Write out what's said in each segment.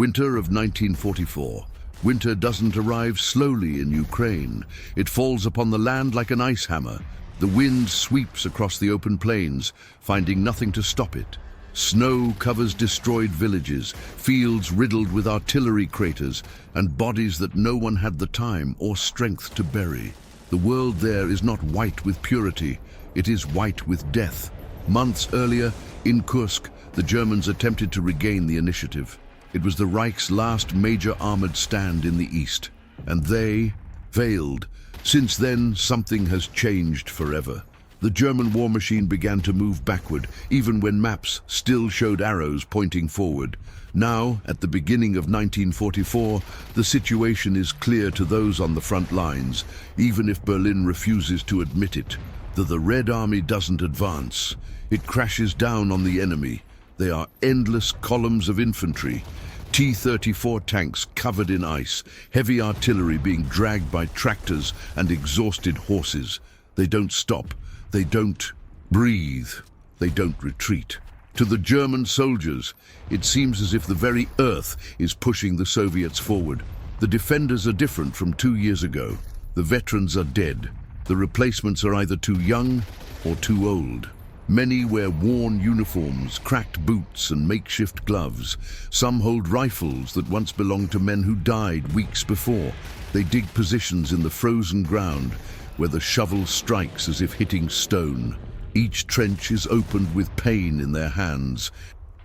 Winter of 1944. Winter doesn't arrive slowly in Ukraine. It falls upon the land like an ice hammer. The wind sweeps across the open plains, finding nothing to stop it. Snow covers destroyed villages, fields riddled with artillery craters, and bodies that no one had the time or strength to bury. The world there is not white with purity, it is white with death. Months earlier, in Kursk, the Germans attempted to regain the initiative. It was the Reich's last major armored stand in the east, and they failed. Since then, something has changed forever. The German war machine began to move backward, even when maps still showed arrows pointing forward. Now, at the beginning of 1944, the situation is clear to those on the front lines, even if Berlin refuses to admit it, that the Red Army doesn't advance. It crashes down on the enemy. They are endless columns of infantry, T-34 tanks covered in ice, heavy artillery being dragged by tractors and exhausted horses. They don't stop, they don't breathe, they don't retreat. To the German soldiers, it seems as if the very earth is pushing the Soviets forward. The defenders are different from 2 years ago. The veterans are dead. The replacements are either too young or too old. Many wear worn uniforms, cracked boots and makeshift gloves. Some hold rifles that once belonged to men who died weeks before. They dig positions in the frozen ground where the shovel strikes as if hitting stone. Each trench is opened with pain in their hands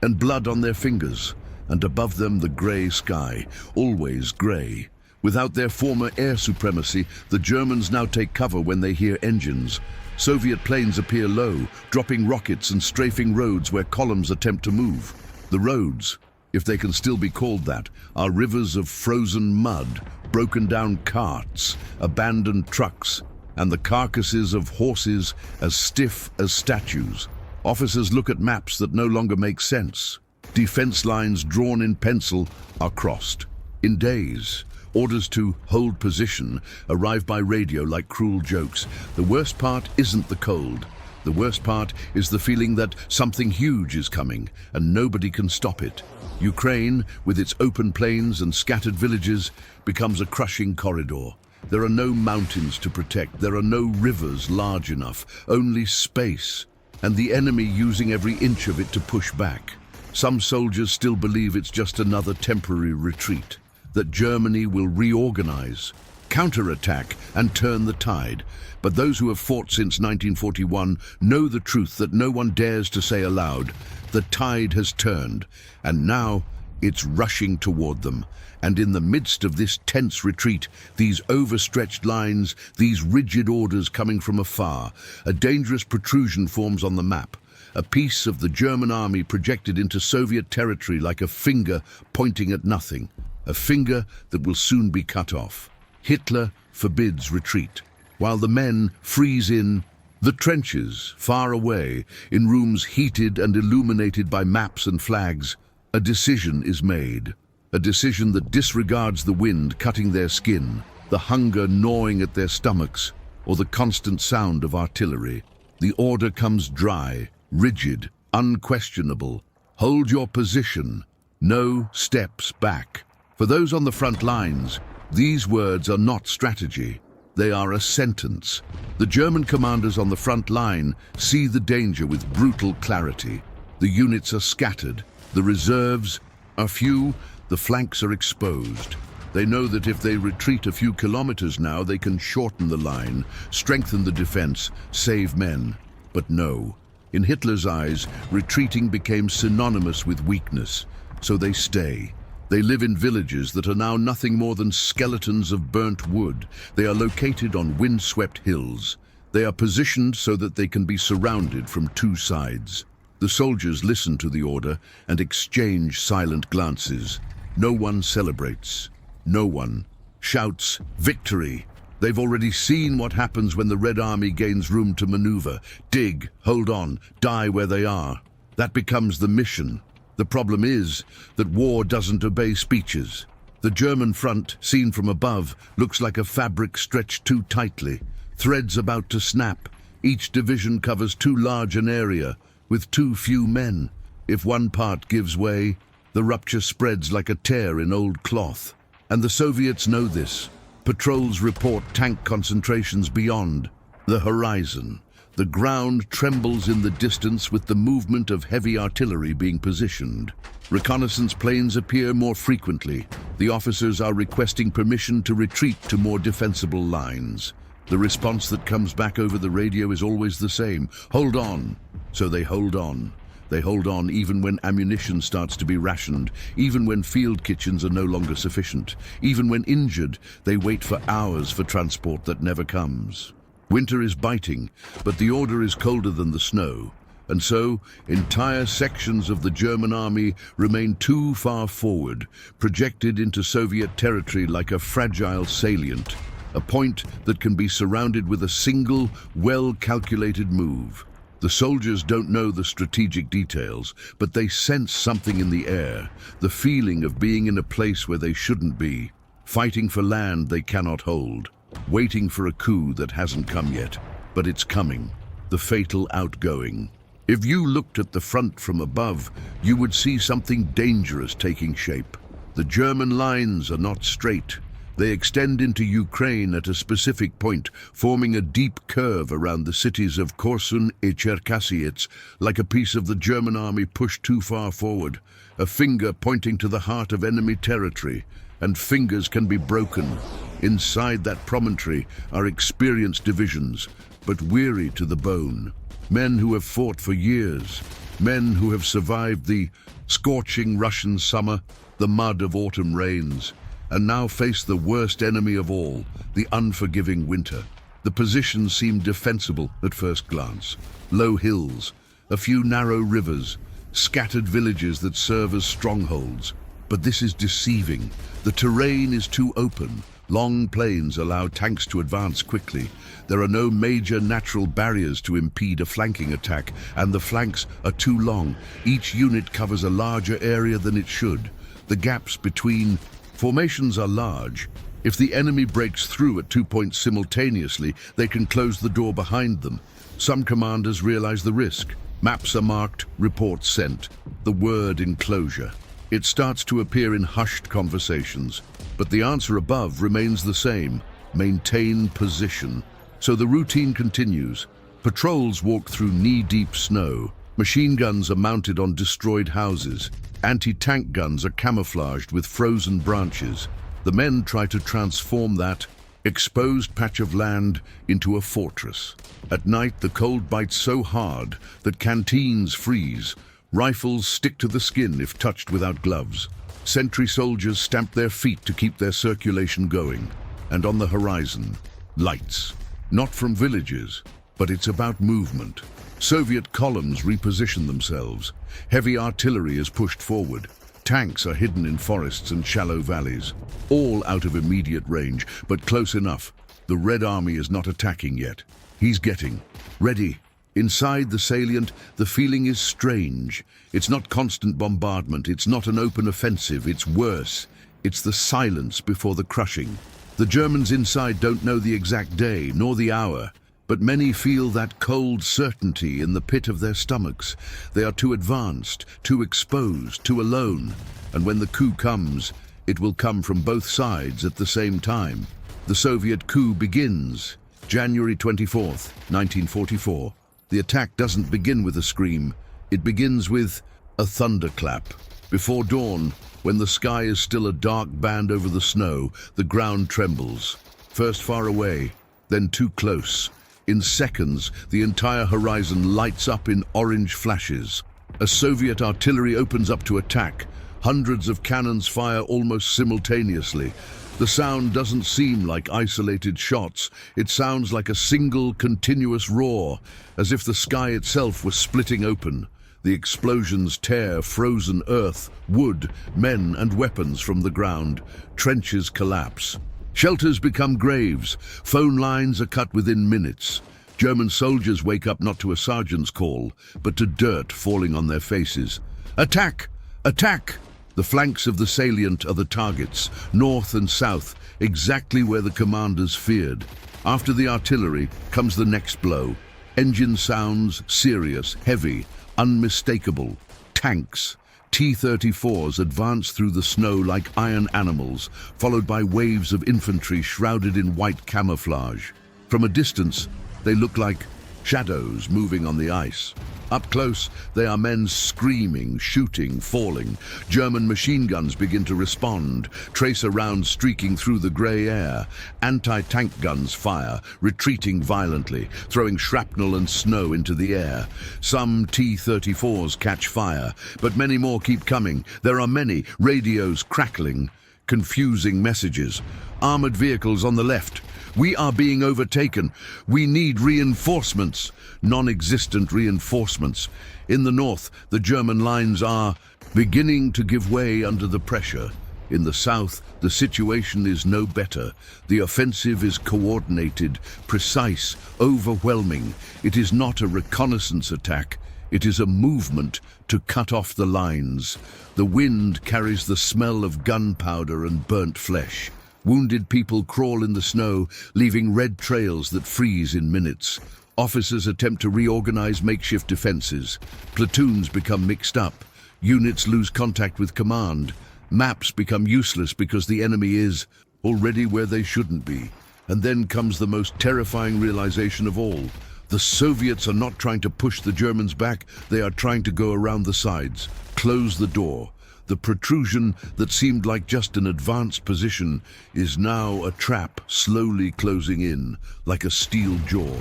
and blood on their fingers, and above them the grey sky, always grey. Without their former air supremacy, the Germans now take cover when they hear engines. Soviet planes appear low, dropping rockets and strafing roads where columns attempt to move. The roads, if they can still be called that, are rivers of frozen mud, broken down carts, abandoned trucks, and the carcasses of horses as stiff as statues. Officers look at maps that no longer make sense. Defense lines drawn in pencil are crossed. In days, orders to hold position arrive by radio like cruel jokes. The worst part isn't the cold. The worst part is the feeling that something huge is coming and nobody can stop it. Ukraine, with its open plains and scattered villages, becomes a crushing corridor. There are no mountains to protect. There are no rivers large enough, only space, and the enemy using every inch of it to push back. Some soldiers still believe it's just another temporary retreat, that Germany will reorganize, counterattack, and turn the tide. But those who have fought since 1941 know the truth that no one dares to say aloud. The tide has turned, and now it's rushing toward them. And in the midst of this tense retreat, these overstretched lines, these rigid orders coming from afar, a dangerous protrusion forms on the map. A piece of the German army projected into Soviet territory like a finger pointing at nothing. A finger that will soon be cut off. Hitler forbids retreat, while the men freeze in the trenches, far away, in rooms heated and illuminated by maps and flags. A decision is made. A decision that disregards the wind cutting their skin, the hunger gnawing at their stomachs, or the constant sound of artillery. The order comes dry, rigid, unquestionable. Hold your position. No steps back. For those on the front lines, these words are not strategy. They are a sentence. The German commanders on the front line see the danger with brutal clarity. The units are scattered. The reserves are few. The flanks are exposed. They know that if they retreat a few kilometers now, they can shorten the line, strengthen the defense, save men. But no. In Hitler's eyes, retreating became synonymous with weakness. So they stay. They live in villages that are now nothing more than skeletons of burnt wood. They are located on wind-swept hills. They are positioned so that they can be surrounded from two sides. The soldiers listen to the order and exchange silent glances. No one celebrates. No one shouts victory. They've already seen what happens when the Red Army gains room to maneuver. Dig, hold on, die where they are. That becomes the mission. The problem is that war doesn't obey speeches. The German front, seen from above, looks like a fabric stretched too tightly, threads about to snap. Each division covers too large an area, with too few men. If one part gives way, The rupture spreads like a tear in old cloth. And the Soviets know this. Patrols report tank concentrations beyond the horizon. The ground trembles in the distance with the movement of heavy artillery being positioned. Reconnaissance planes appear more frequently. The officers are requesting permission to retreat to more defensible lines. The response that comes back over the radio is always the same. Hold on. So they hold on. They hold on even when ammunition starts to be rationed, even when field kitchens are no longer sufficient, even when injured, they wait for hours for transport that never comes. Winter is biting, but the order is colder than the snow. And so, entire sections of the German army remain too far forward, projected into Soviet territory like a fragile salient, a point that can be surrounded with a single, well-calculated move. The soldiers don't know the strategic details, but they sense something in the air, the feeling of being in a place where they shouldn't be, fighting for land they cannot hold, waiting for a coup that hasn't come yet, but it's coming, the fatal outgoing. If you looked at the front from above, you would see something dangerous taking shape. The German lines are not straight. They extend into Ukraine at a specific point, forming a deep curve around the cities of Korsun and Cherkassy. It's like a piece of the German army pushed too far forward, a finger pointing to the heart of enemy territory, and fingers can be broken. Inside that promontory are experienced divisions, but weary to the bone. Men who have fought for years, men who have survived the scorching Russian summer, the mud of autumn rains, and now face the worst enemy of all, the unforgiving winter. The positions seem defensible at first glance. Low hills, a few narrow rivers, scattered villages that serve as strongholds. But this is deceiving. The terrain is too open. Long plains allow tanks to advance quickly. There are no major natural barriers to impede a flanking attack, and the flanks are too long. Each unit covers a larger area than it should. The gaps between formations are large. If the enemy breaks through at 2 points simultaneously, they can close the door behind them. Some commanders realize the risk. Maps are marked, reports sent. The word enclosure. It starts to appear in hushed conversations, but the answer above remains the same: maintain position. So the routine continues. Patrols walk through knee-deep snow. Machine guns are mounted on destroyed houses. Anti-tank guns are camouflaged with frozen branches. The men try to transform that exposed patch of land into a fortress. At night, the cold bites so hard that canteens freeze. Rifles stick to the skin if touched without gloves. Sentry soldiers stamp their feet to keep their circulation going. And on the horizon, lights. Not from villages, but it's about movement. Soviet columns reposition themselves. Heavy artillery is pushed forward. Tanks are hidden in forests and shallow valleys. All out of immediate range, but close enough. The Red Army is not attacking yet. He's getting ready. Inside the salient, the feeling is strange. It's not constant bombardment. It's not an open offensive. It's worse. It's the silence before the crushing. The Germans inside don't know the exact day, nor the hour. But many feel that cold certainty in the pit of their stomachs. They are too advanced, too exposed, too alone. And when the coup comes, it will come from both sides at the same time. The Soviet coup begins, January 24th, 1944. The attack doesn't begin with a scream. It begins with a thunderclap. Before dawn, when the sky is still a dark band over the snow, the ground trembles. First far away, then too close. In seconds, the entire horizon lights up in orange flashes. As Soviet artillery opens up to attack, hundreds of cannons fire almost simultaneously. The sound doesn't seem like isolated shots. It sounds like a single, continuous roar, as if the sky itself was splitting open. The explosions tear frozen earth, wood, men and weapons from the ground. Trenches collapse. Shelters become graves. Phone lines are cut within minutes. German soldiers wake up not to a sergeant's call, but to dirt falling on their faces. Attack! Attack! The flanks of the salient are the targets, north and south, exactly where the commanders feared. After the artillery comes the next blow. Engine sounds serious, heavy, unmistakable. Tanks. T-34s advance through the snow like iron animals, followed by waves of infantry shrouded in white camouflage. From a distance, they look like shadows moving on the ice. Up close, they are men screaming, shooting, falling. German machine guns begin to respond, tracer rounds streaking through the grey air. Anti-tank guns fire, retreating violently, throwing shrapnel and snow into the air. Some T-34s catch fire, but many more keep coming. There are many, radios crackling, confusing messages. Armored vehicles on the left. We are being overtaken. We need reinforcements. Non-existent reinforcements. In the north, the German lines are beginning to give way under the pressure. In the south, the situation is no better. The offensive is coordinated, precise, overwhelming. It is not a reconnaissance attack. It is a movement to cut off the lines. The wind carries the smell of gunpowder and burnt flesh. Wounded people crawl in the snow, leaving red trails that freeze in minutes. Officers attempt to reorganize makeshift defenses. Platoons become mixed up. Units lose contact with command. Maps become useless because the enemy is already where they shouldn't be. And then comes the most terrifying realization of all. The Soviets are not trying to push the Germans back, they are trying to go around the sides, close the door. The protrusion that seemed like just an advanced position is now a trap slowly closing in, like a steel jaw.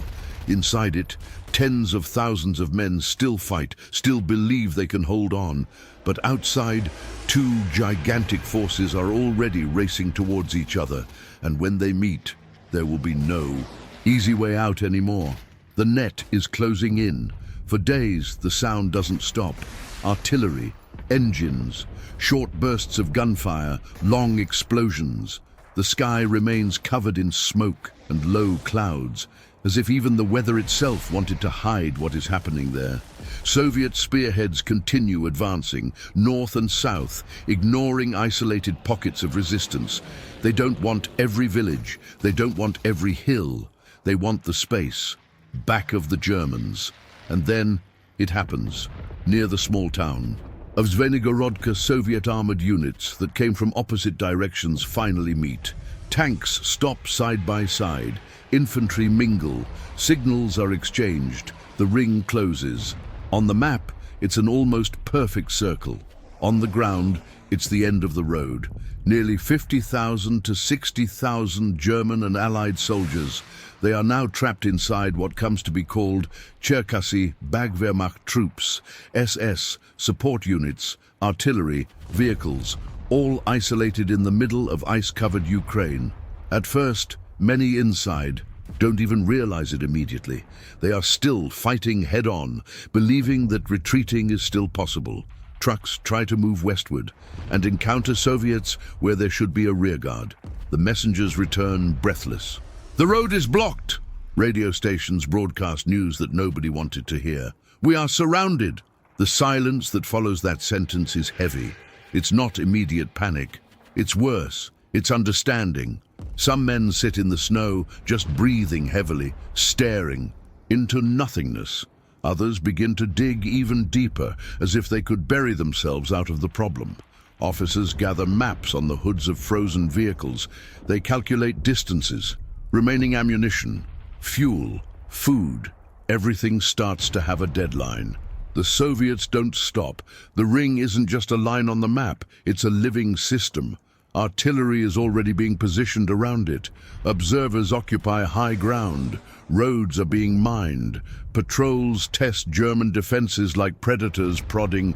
Inside it, tens of thousands of men still fight, still believe they can hold on. But outside, two gigantic forces are already racing towards each other, and when they meet, there will be no easy way out anymore. The net is closing in. For days, the sound doesn't stop. Artillery, engines, short bursts of gunfire, long explosions. The sky remains covered in smoke and low clouds, as if even the weather itself wanted to hide what is happening there. Soviet spearheads continue advancing, north and south, ignoring isolated pockets of resistance. They don't want every village, they don't want every hill, they want the space, back of the Germans. And then it happens, near the small town of Zvenigorodka. Soviet armored units that came from opposite directions finally meet. Tanks stop side by side, infantry mingle, signals are exchanged, the ring closes. On the map, it's an almost perfect circle. On the ground, it's the end of the road. Nearly 50,000 to 60,000 German and Allied soldiers. They are now trapped inside what comes to be called Cherkassy Wehrmacht troops, SS, support units, artillery, vehicles, all isolated in the middle of ice-covered Ukraine. At first, many inside don't even realize it immediately. They are still fighting head-on, believing that retreating is still possible. Trucks try to move westward and encounter Soviets where there should be a rearguard. The messengers return breathless. The road is blocked! Radio stations broadcast news that nobody wanted to hear. We are surrounded! The silence that follows that sentence is heavy. It's not immediate panic. It's worse. It's understanding. Some men sit in the snow, just breathing heavily, staring into nothingness. Others begin to dig even deeper, as if they could bury themselves out of the problem. Officers gather maps on the hoods of frozen vehicles. They calculate distances, remaining ammunition, fuel, food. Everything starts to have a deadline. The Soviets don't stop. The ring isn't just a line on the map, it's a living system. Artillery is already being positioned around it. Observers occupy high ground. Roads are being mined. Patrols test German defenses like predators prodding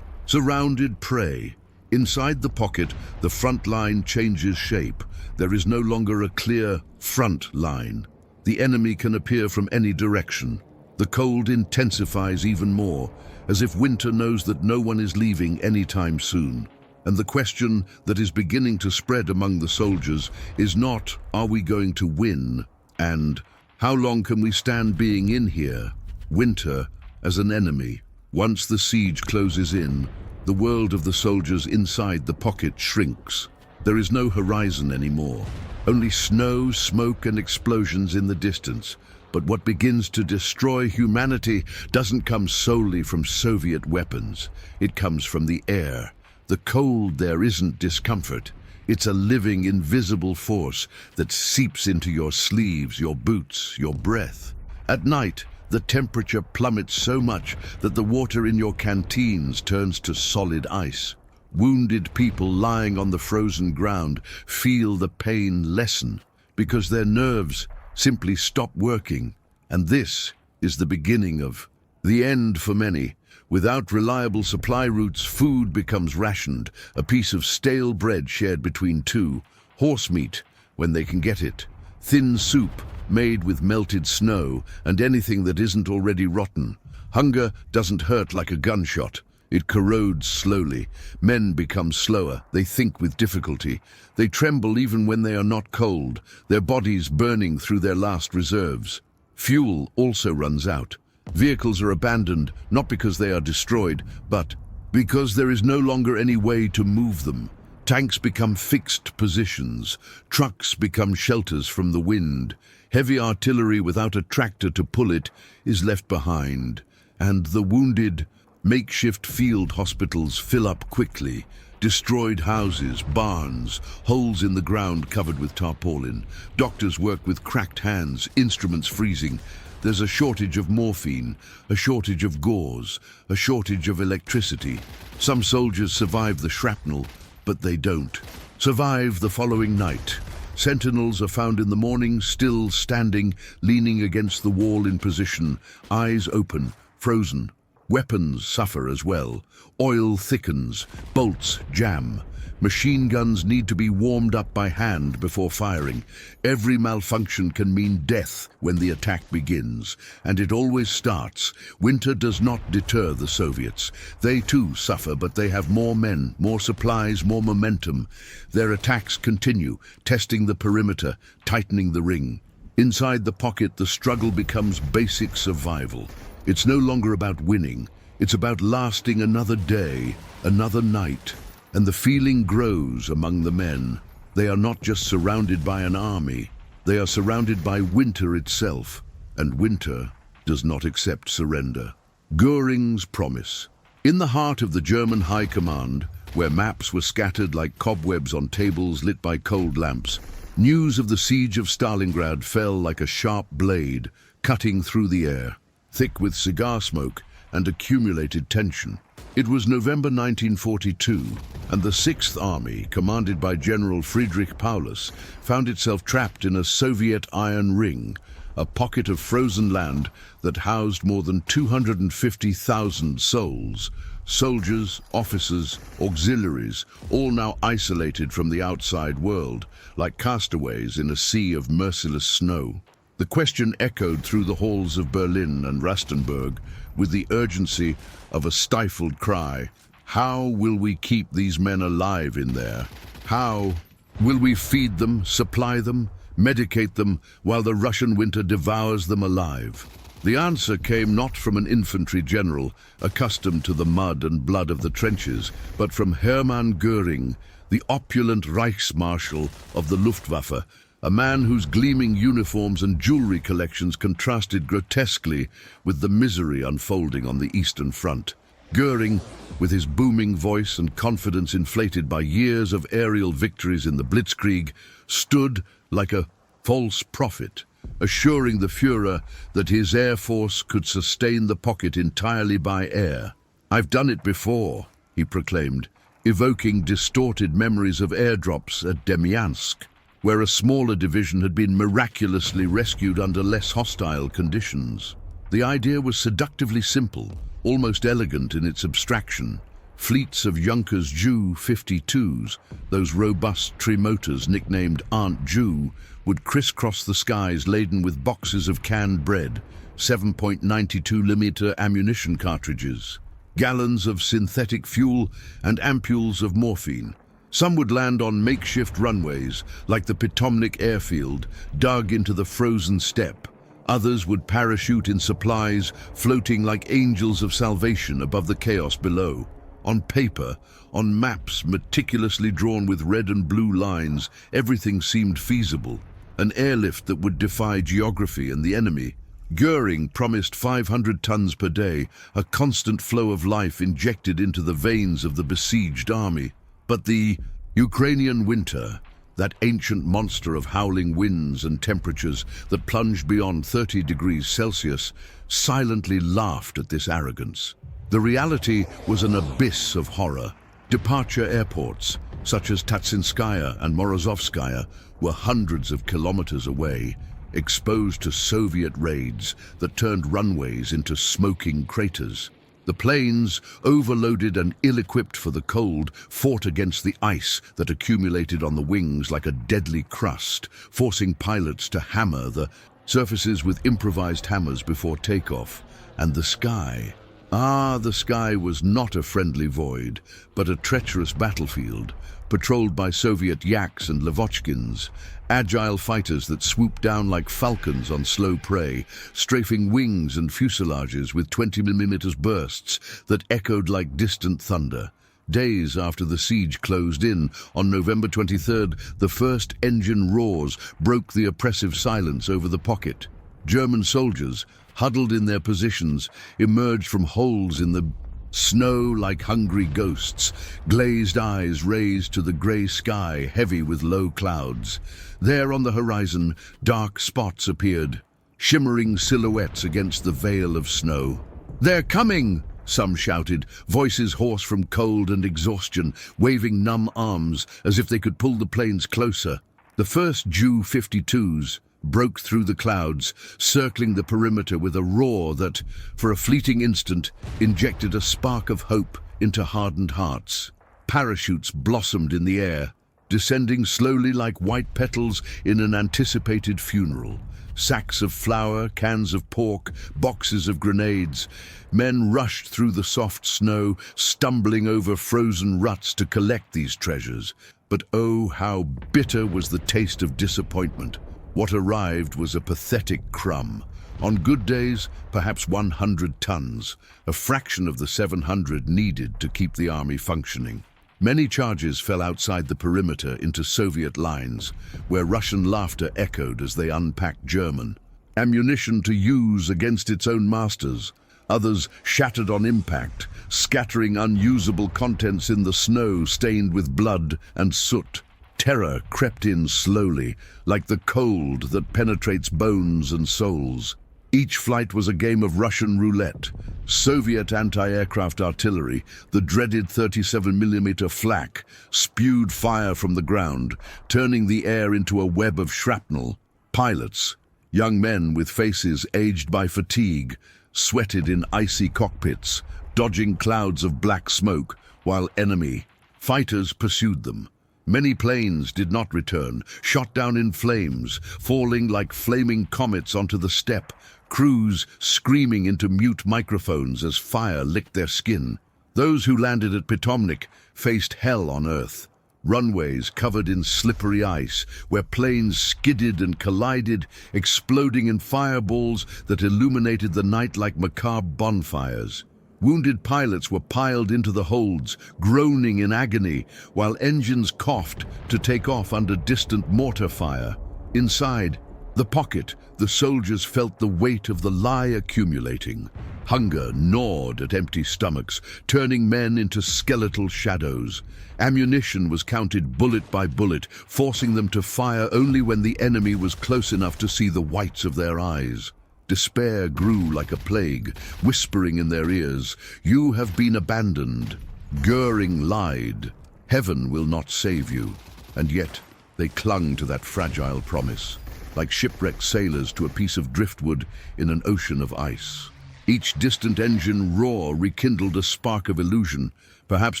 surrounded prey. Inside the pocket, the front line changes shape. There is no longer a clear front line. The enemy can appear from any direction. The cold intensifies even more, as if winter knows that no one is leaving anytime soon. And the question that is beginning to spread among the soldiers is not, are we going to win? And how long can we stand being in here? Winter as an enemy. Once the siege closes in, the world of the soldiers inside the pocket shrinks. There is no horizon anymore. Only snow, smoke, and explosions in the distance. But what begins to destroy humanity doesn't come solely from Soviet weapons. It comes from the air. The cold there isn't discomfort. It's a living, invisible force that seeps into your sleeves, your boots, your breath. At night, the temperature plummets so much that the water in your canteens turns to solid ice. Wounded people lying on the frozen ground feel the pain lessen because their nerves simply stop working. And this is the beginning of the end for many. Without reliable supply routes, food becomes rationed, a piece of stale bread shared between two, horse meat when they can get it, thin soup made with melted snow, and anything that isn't already rotten. Hunger doesn't hurt like a gunshot. It corrodes slowly. Men become slower. They think with difficulty. They tremble even when they are not cold, their bodies burning through their last reserves. Fuel also runs out. Vehicles are abandoned, not because they are destroyed, but because there is no longer any way to move them. Tanks become fixed positions. Trucks become shelters from the wind. Heavy artillery without a tractor to pull it is left behind. And the wounded, makeshift field hospitals fill up quickly. Destroyed houses, barns, holes in the ground covered with tarpaulin. Doctors work with cracked hands, instruments freezing. There's a shortage of morphine, a shortage of gauze, a shortage of electricity. Some soldiers survive the shrapnel, but they don't survive the following night. Sentinels are found in the morning, still standing, leaning against the wall in position, eyes open, frozen. Weapons suffer as well. Oil thickens, bolts jam. Machine guns need to be warmed up by hand before firing. Every malfunction can mean death when the attack begins, and it always starts. Winter does not deter the Soviets. They too suffer, but they have more men, more supplies, more momentum. Their attacks continue, testing the perimeter, tightening the ring. Inside the pocket, the struggle becomes basic survival. It's no longer about winning. It's about lasting another day, another night. And the feeling grows among the men. They are not just surrounded by an army. They are surrounded by winter itself. And winter does not accept surrender. Göring's promise. In the heart of the German High Command, where maps were scattered like cobwebs on tables lit by cold lamps, news of the siege of Stalingrad fell like a sharp blade, cutting through the air, thick with cigar smoke and accumulated tension. It was November 1942, and the Sixth Army, commanded by General Friedrich Paulus, found itself trapped in a Soviet iron ring, a pocket of frozen land that housed more than 250,000 souls, soldiers, officers, auxiliaries, all now isolated from the outside world, like castaways in a sea of merciless snow. The question echoed through the halls of Berlin and Rastenburg with the urgency of a stifled cry. How will we keep these men alive in there? How will we feed them, supply them, medicate them while the Russian winter devours them alive? The answer came not from an infantry general accustomed to the mud and blood of the trenches, but from Hermann Göring, the opulent Reichsmarschall of the Luftwaffe, a man whose gleaming uniforms and jewelry collections contrasted grotesquely with the misery unfolding on the Eastern Front. Göring, with his booming voice and confidence inflated by years of aerial victories in the Blitzkrieg, stood like a false prophet, assuring the Führer that his air force could sustain the pocket entirely by air. "I've done it before," he proclaimed, evoking distorted memories of airdrops at Demyansk, where a smaller division had been miraculously rescued under less hostile conditions. The idea was seductively simple, almost elegant in its abstraction. Fleets of Junkers Ju-52s, those robust trimotors nicknamed Aunt Ju, would crisscross the skies laden with boxes of canned bread, 7.92mm ammunition cartridges, gallons of synthetic fuel, and ampules of morphine. Some would land on makeshift runways, like the Pitomnik airfield, dug into the frozen steppe. Others would parachute in supplies, floating like angels of salvation above the chaos below. On paper, on maps meticulously drawn with red and blue lines, everything seemed feasible. An airlift that would defy geography and the enemy, Göring promised 500 tons per day, a constant flow of life injected into the veins of the besieged army. But the Ukrainian winter, that ancient monster of howling winds and temperatures that plunged beyond 30 degrees Celsius, silently laughed at this arrogance. The reality was an abyss of horror. Departure airports, such as Tatsinskaya and Morozovskaya, were hundreds of kilometers away, exposed to Soviet raids that turned runways into smoking craters. The planes, overloaded and ill-equipped for the cold, fought against the ice that accumulated on the wings like a deadly crust, forcing pilots to hammer the surfaces with improvised hammers before takeoff. And the sky. The sky was not a friendly void, but a treacherous battlefield, patrolled by Soviet Yaks and Lavochkins, agile fighters that swooped down like falcons on slow prey, strafing wings and fuselages with 20mm bursts that echoed like distant thunder. Days after the siege closed in, on November 23rd, the first engine roars broke the oppressive silence over the pocket. German soldiers, huddled in their positions, emerged from holes in the snow like hungry ghosts, glazed eyes raised to the grey sky heavy with low clouds. There on the horizon, dark spots appeared, shimmering silhouettes against the veil of snow. "They're coming!" some shouted, voices hoarse from cold and exhaustion, waving numb arms as if they could pull the planes closer. The first Ju-52s broke through the clouds, circling the perimeter with a roar that, for a fleeting instant, injected a spark of hope into hardened hearts. Parachutes blossomed in the air, descending slowly like white petals in an anticipated funeral. Sacks of flour, cans of pork, boxes of grenades. Men rushed through the soft snow, stumbling over frozen ruts to collect these treasures. But oh, how bitter was the taste of disappointment. What arrived was a pathetic crumb. On good days, perhaps 100 tons, a fraction of the 700 needed to keep the army functioning. Many charges fell outside the perimeter into Soviet lines, where Russian laughter echoed as they unpacked German ammunition to use against its own masters. Others shattered on impact, scattering unusable contents in the snow stained with blood and soot. Terror crept in slowly, like the cold that penetrates bones and souls. Each flight was a game of Russian roulette. Soviet anti-aircraft artillery, the dreaded 37mm flak, spewed fire from the ground, turning the air into a web of shrapnel. Pilots, young men with faces aged by fatigue, sweated in icy cockpits, dodging clouds of black smoke, while enemy fighters pursued them. Many planes did not return, shot down in flames, falling like flaming comets onto the steppe, crews screaming into mute microphones as fire licked their skin. Those who landed at Pitomnik faced hell on earth. Runways covered in slippery ice, where planes skidded and collided, exploding in fireballs that illuminated the night like macabre bonfires. Wounded pilots were piled into the holds, groaning in agony, while engines coughed to take off under distant mortar fire. Inside the pocket, the soldiers felt the weight of the lie accumulating. Hunger gnawed at empty stomachs, turning men into skeletal shadows. Ammunition was counted bullet by bullet, forcing them to fire only when the enemy was close enough to see the whites of their eyes. Despair grew like a plague, whispering in their ears, "You have been abandoned." Göring lied. Heaven will not save you. And yet, they clung to that fragile promise, like shipwrecked sailors to a piece of driftwood in an ocean of ice. Each distant engine roar rekindled a spark of illusion. Perhaps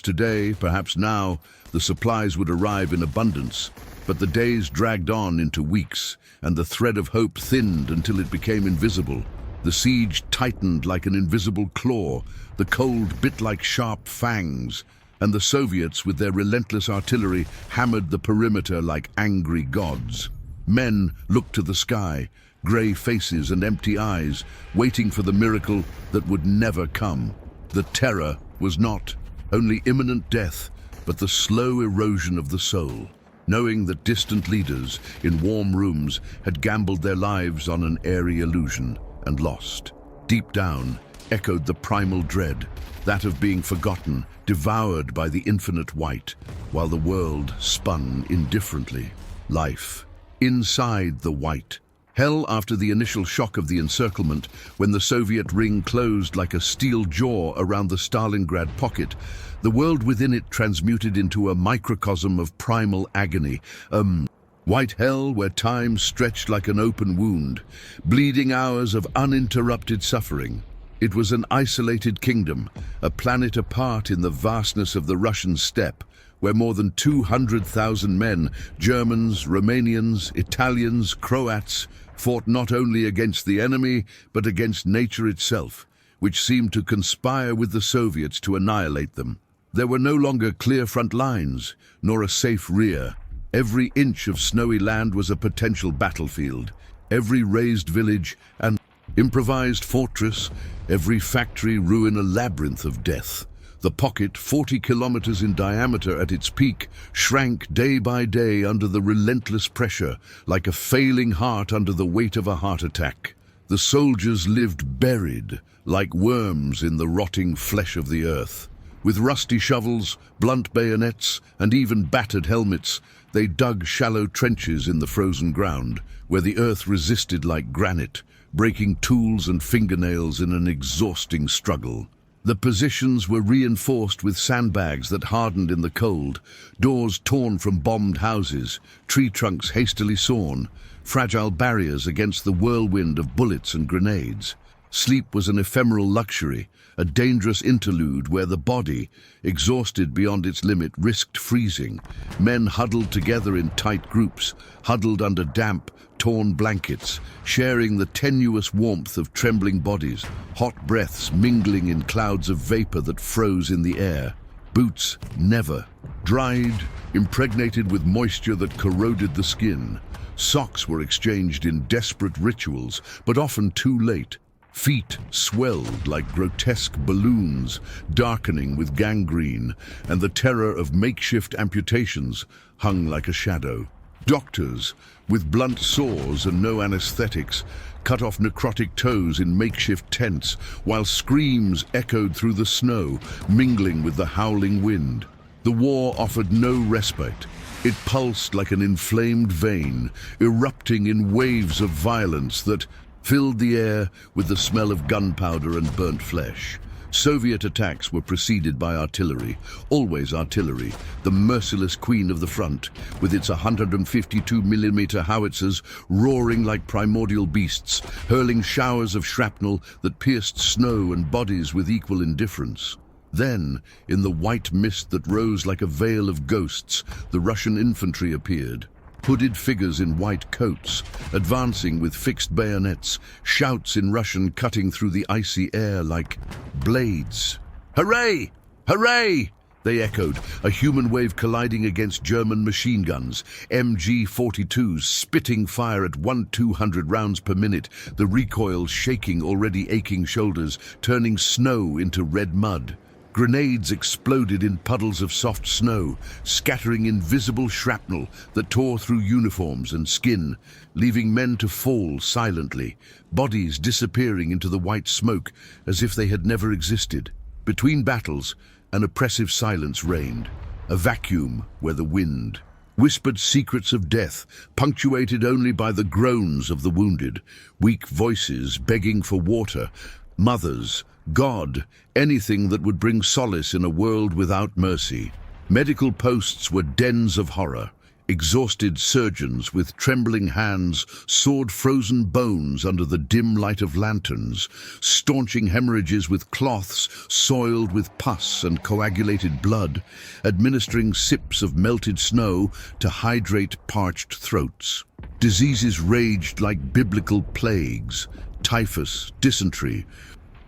today, perhaps now, the supplies would arrive in abundance. But the days dragged on into weeks, and the thread of hope thinned until it became invisible. The siege tightened like an invisible claw, the cold bit like sharp fangs, and the Soviets, with their relentless artillery, hammered the perimeter like angry gods. Men looked to the sky, grey faces and empty eyes, waiting for the miracle that would never come. The terror was not only imminent death, but the slow erosion of the soul. Knowing that distant leaders in warm rooms had gambled their lives on an airy illusion, and lost. Deep down echoed the primal dread, that of being forgotten, devoured by the infinite white, while the world spun indifferently. Life inside the white. Hell after the initial shock of the encirclement, when the Soviet ring closed like a steel jaw around the Stalingrad pocket, the world within it transmuted into a microcosm of primal agony, white hell where time stretched like an open wound, bleeding hours of uninterrupted suffering. It was an isolated kingdom, a planet apart in the vastness of the Russian steppe, where more than 200,000 men, Germans, Romanians, Italians, Croats, fought not only against the enemy, but against nature itself, which seemed to conspire with the Soviets to annihilate them. There were no longer clear front lines, nor a safe rear. Every inch of snowy land was a potential battlefield. Every raised village and improvised fortress, every factory ruin a labyrinth of death. The pocket, 40 kilometers in diameter at its peak, shrank day by day under the relentless pressure, like a failing heart under the weight of a heart attack. The soldiers lived buried, like worms in the rotting flesh of the earth. With rusty shovels, blunt bayonets, and even battered helmets, they dug shallow trenches in the frozen ground, where the earth resisted like granite, breaking tools and fingernails in an exhausting struggle. The positions were reinforced with sandbags that hardened in the cold, doors torn from bombed houses, tree trunks hastily sawn, fragile barriers against the whirlwind of bullets and grenades. Sleep was an ephemeral luxury, a dangerous interlude where the body, exhausted beyond its limit, risked freezing. Men huddled together in tight groups, huddled under damp, torn blankets, sharing the tenuous warmth of trembling bodies, hot breaths mingling in clouds of vapor that froze in the air. Boots never. Dried, impregnated with moisture that corroded the skin. Socks were exchanged in desperate rituals, but often too late. Feet swelled like grotesque balloons, darkening with gangrene, and the terror of makeshift amputations hung like a shadow. Doctors, with blunt saws and no anesthetics, cut off necrotic toes in makeshift tents, while screams echoed through the snow, mingling with the howling wind. The war offered no respite. It pulsed like an inflamed vein, erupting in waves of violence that filled the air with the smell of gunpowder and burnt flesh. Soviet attacks were preceded by artillery, always artillery, the merciless queen of the front, with its 152mm howitzers roaring like primordial beasts, hurling showers of shrapnel that pierced snow and bodies with equal indifference. Then, in the white mist that rose like a veil of ghosts, the Russian infantry appeared. Hooded figures in white coats, advancing with fixed bayonets, shouts in Russian cutting through the icy air like blades. "Hooray! Hooray!" they echoed, a human wave colliding against German machine guns, MG-42s spitting fire at 1,200 rounds per minute, the recoil shaking already aching shoulders, turning snow into red mud. Grenades exploded in puddles of soft snow, scattering invisible shrapnel that tore through uniforms and skin, leaving men to fall silently, bodies disappearing into the white smoke as if they had never existed. Between battles, an oppressive silence reigned, a vacuum where the wind whispered secrets of death, punctuated only by the groans of the wounded, weak voices begging for water, mothers, God, anything that would bring solace in a world without mercy. Medical posts were dens of horror. Exhausted surgeons with trembling hands sawed frozen bones under the dim light of lanterns, staunching hemorrhages with cloths soiled with pus and coagulated blood, administering sips of melted snow to hydrate parched throats. Diseases raged like biblical plagues, typhus, dysentery,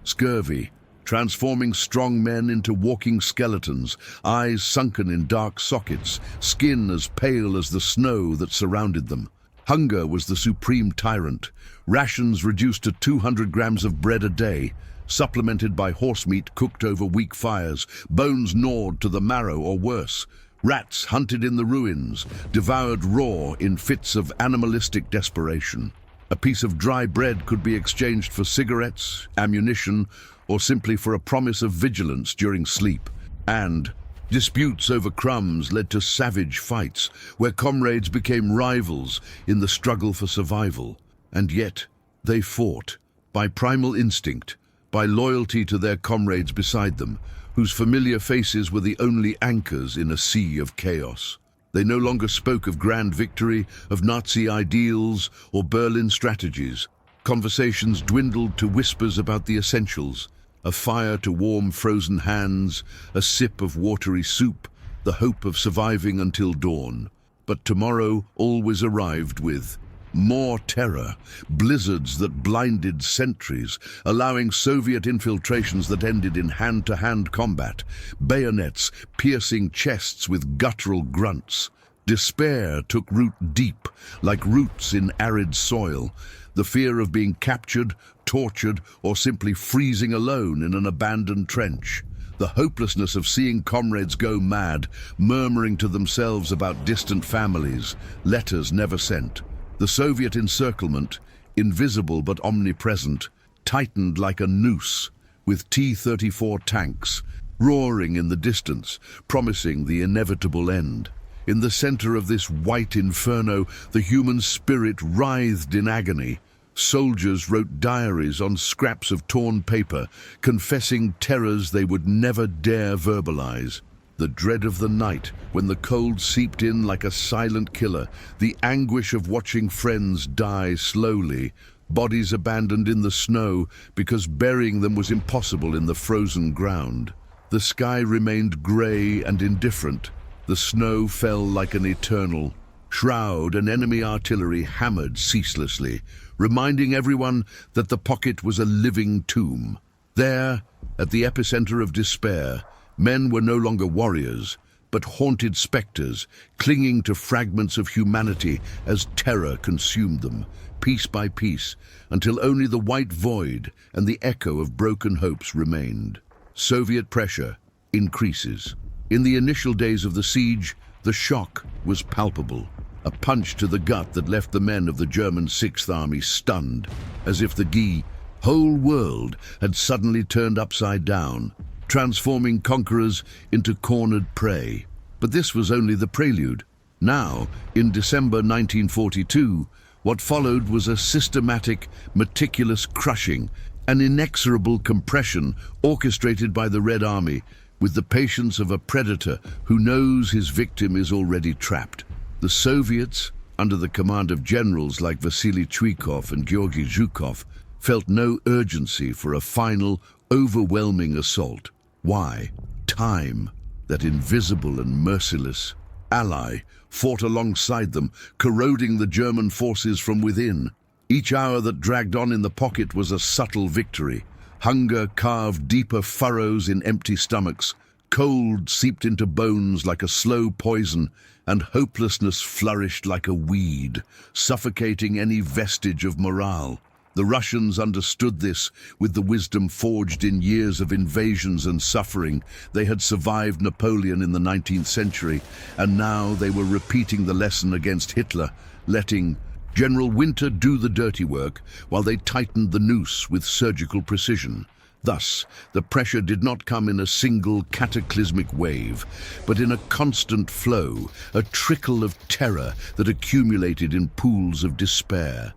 scurvy, transforming strong men into walking skeletons, eyes sunken in dark sockets, skin as pale as the snow that surrounded them. Hunger was the supreme tyrant, rations reduced to 200 grams of bread a day, supplemented by horse meat cooked over weak fires, bones gnawed to the marrow or worse. Rats hunted in the ruins, devoured raw in fits of animalistic desperation. A piece of dry bread could be exchanged for cigarettes, ammunition, or simply for a promise of vigilance during sleep. And disputes over crumbs led to savage fights, where comrades became rivals in the struggle for survival. And yet, they fought, by primal instinct, by loyalty to their comrades beside them, whose familiar faces were the only anchors in a sea of chaos. They no longer spoke of grand victory, of Nazi ideals, or Berlin strategies. Conversations dwindled to whispers about the essentials: a fire to warm frozen hands, a sip of watery soup, the hope of surviving until dawn. But tomorrow always arrived with more terror, blizzards that blinded sentries, allowing Soviet infiltrations that ended in hand-to-hand combat, bayonets piercing chests with guttural grunts. Despair took root deep, like roots in arid soil. The fear of being captured, tortured, or simply freezing alone in an abandoned trench. The hopelessness of seeing comrades go mad, murmuring to themselves about distant families, letters never sent. The Soviet encirclement, invisible but omnipresent, tightened like a noose, with T-34 tanks roaring in the distance, promising the inevitable end. In the center of this white inferno, the human spirit writhed in agony. Soldiers wrote diaries on scraps of torn paper, confessing terrors they would never dare verbalize. The dread of the night, when the cold seeped in like a silent killer, the anguish of watching friends die slowly, bodies abandoned in the snow because burying them was impossible in the frozen ground. The sky remained gray and indifferent. The snow fell like an eternal shroud, and enemy artillery hammered ceaselessly, reminding everyone that the pocket was a living tomb. There, at the epicenter of despair, men were no longer warriors, but haunted specters, clinging to fragments of humanity as terror consumed them, piece by piece, until only the white void and the echo of broken hopes remained. Soviet pressure increases. In the initial days of the siege, the shock was palpable, a punch to the gut that left the men of the German Sixth Army stunned, as if the whole world had suddenly turned upside down, transforming conquerors into cornered prey. But this was only the prelude. Now, in December 1942, what followed was a systematic, meticulous crushing, an inexorable compression orchestrated by the Red Army, with the patience of a predator who knows his victim is already trapped. The Soviets, under the command of generals like Vasily Chuikov and Georgy Zhukov, felt no urgency for a final, overwhelming assault. Why? Time, that invisible and merciless ally, fought alongside them, corroding the German forces from within. Each hour that dragged on in the pocket was a subtle victory. Hunger carved deeper furrows in empty stomachs, cold seeped into bones like a slow poison, and hopelessness flourished like a weed, suffocating any vestige of morale. The Russians understood this with the wisdom forged in years of invasions and suffering. They had survived Napoleon in the 19th century, and now they were repeating the lesson against Hitler, letting General Winter do the dirty work while they tightened the noose with surgical precision. Thus, the pressure did not come in a single cataclysmic wave, but in a constant flow, a trickle of terror that accumulated in pools of despair.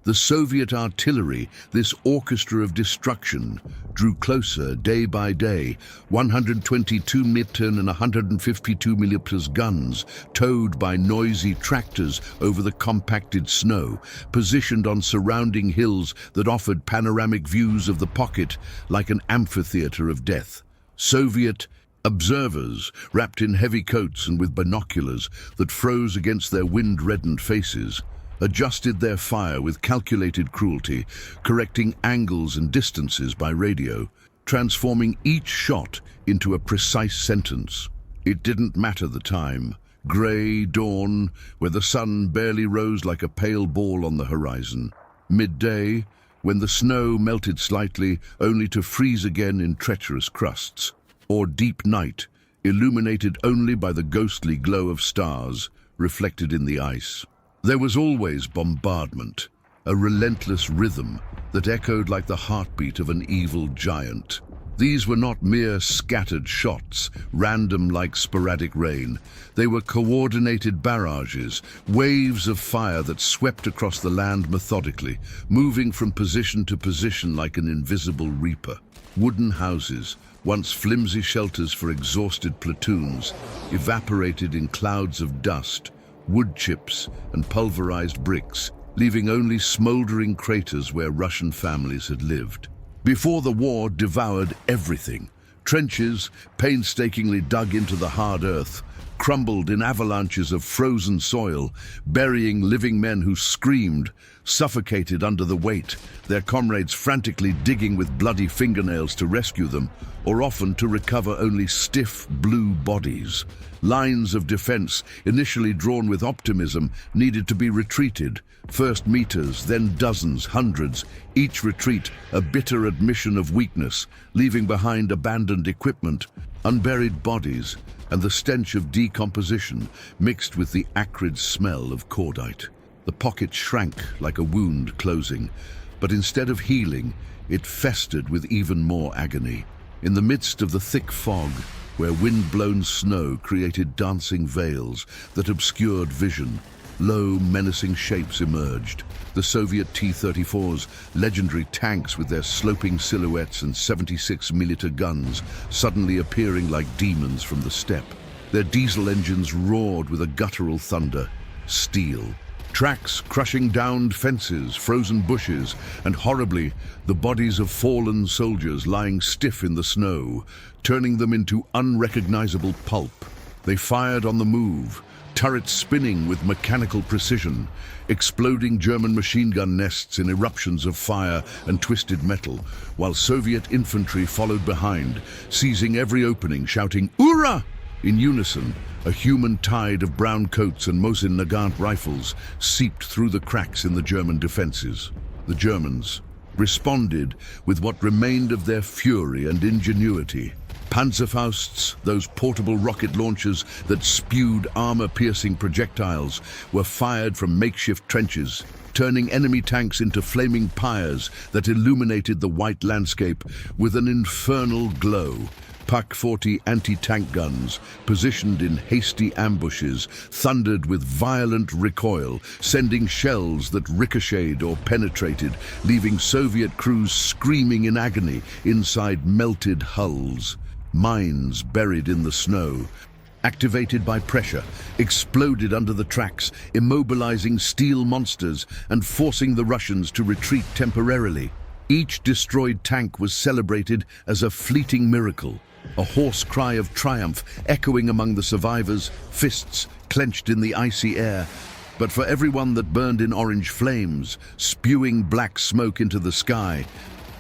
The Soviet artillery, this orchestra of destruction, drew closer day by day. 122 Mitton and 152 mm guns, towed by noisy tractors over the compacted snow, positioned on surrounding hills that offered panoramic views of the pocket like an amphitheater of death. Soviet observers, wrapped in heavy coats and with binoculars that froze against their wind-reddened faces, adjusted their fire with calculated cruelty, correcting angles and distances by radio, transforming each shot into a precise sentence. It didn't matter the time. Grey dawn, where the sun barely rose like a pale ball on the horizon. Midday, when the snow melted slightly, only to freeze again in treacherous crusts. Or deep night, illuminated only by the ghostly glow of stars reflected in the ice. There was always bombardment, a relentless rhythm that echoed like the heartbeat of an evil giant. These were not mere scattered shots, random like sporadic rain. They were coordinated barrages, waves of fire that swept across the land methodically, moving from position to position like an invisible reaper. Wooden houses, once flimsy shelters for exhausted platoons, evaporated in clouds of dust, wood chips and pulverized bricks, leaving only smoldering craters where Russian families had lived. Before the war devoured everything. Trenches, painstakingly dug into the hard earth, crumbled in avalanches of frozen soil, burying living men who screamed, suffocated under the weight, their comrades frantically digging with bloody fingernails to rescue them, or often to recover only stiff blue bodies. Lines of defense, initially drawn with optimism, needed to be retreated. First meters, then dozens, hundreds, each retreat a bitter admission of weakness, leaving behind abandoned equipment, unburied bodies, and the stench of decomposition mixed with the acrid smell of cordite. The pocket shrank like a wound closing, but instead of healing, it festered with even more agony. In the midst of the thick fog, where wind-blown snow created dancing veils that obscured vision, low, menacing shapes emerged. The Soviet T-34s, legendary tanks with their sloping silhouettes and 76mm guns, suddenly appearing like demons from the steppe. Their diesel engines roared with a guttural thunder. Steel. Tracks crushing downed fences, frozen bushes, and horribly, the bodies of fallen soldiers lying stiff in the snow, turning them into unrecognizable pulp. They fired on the move, turrets spinning with mechanical precision, exploding German machine gun nests in eruptions of fire and twisted metal, while Soviet infantry followed behind, seizing every opening, shouting "Ura!" In unison, a human tide of brown coats and Mosin Nagant rifles seeped through the cracks in the German defenses. The Germans responded with what remained of their fury and ingenuity. Panzerfausts, those portable rocket launchers that spewed armor-piercing projectiles, were fired from makeshift trenches, turning enemy tanks into flaming pyres that illuminated the white landscape with an infernal glow. Pak-40 anti-tank guns, positioned in hasty ambushes, thundered with violent recoil, sending shells that ricocheted or penetrated, leaving Soviet crews screaming in agony inside melted hulls. Mines buried in the snow, activated by pressure, exploded under the tracks, immobilizing steel monsters and forcing the Russians to retreat temporarily. Each destroyed tank was celebrated as a fleeting miracle, a hoarse cry of triumph echoing among the survivors, fists clenched in the icy air. But for everyone that burned in orange flames, spewing black smoke into the sky,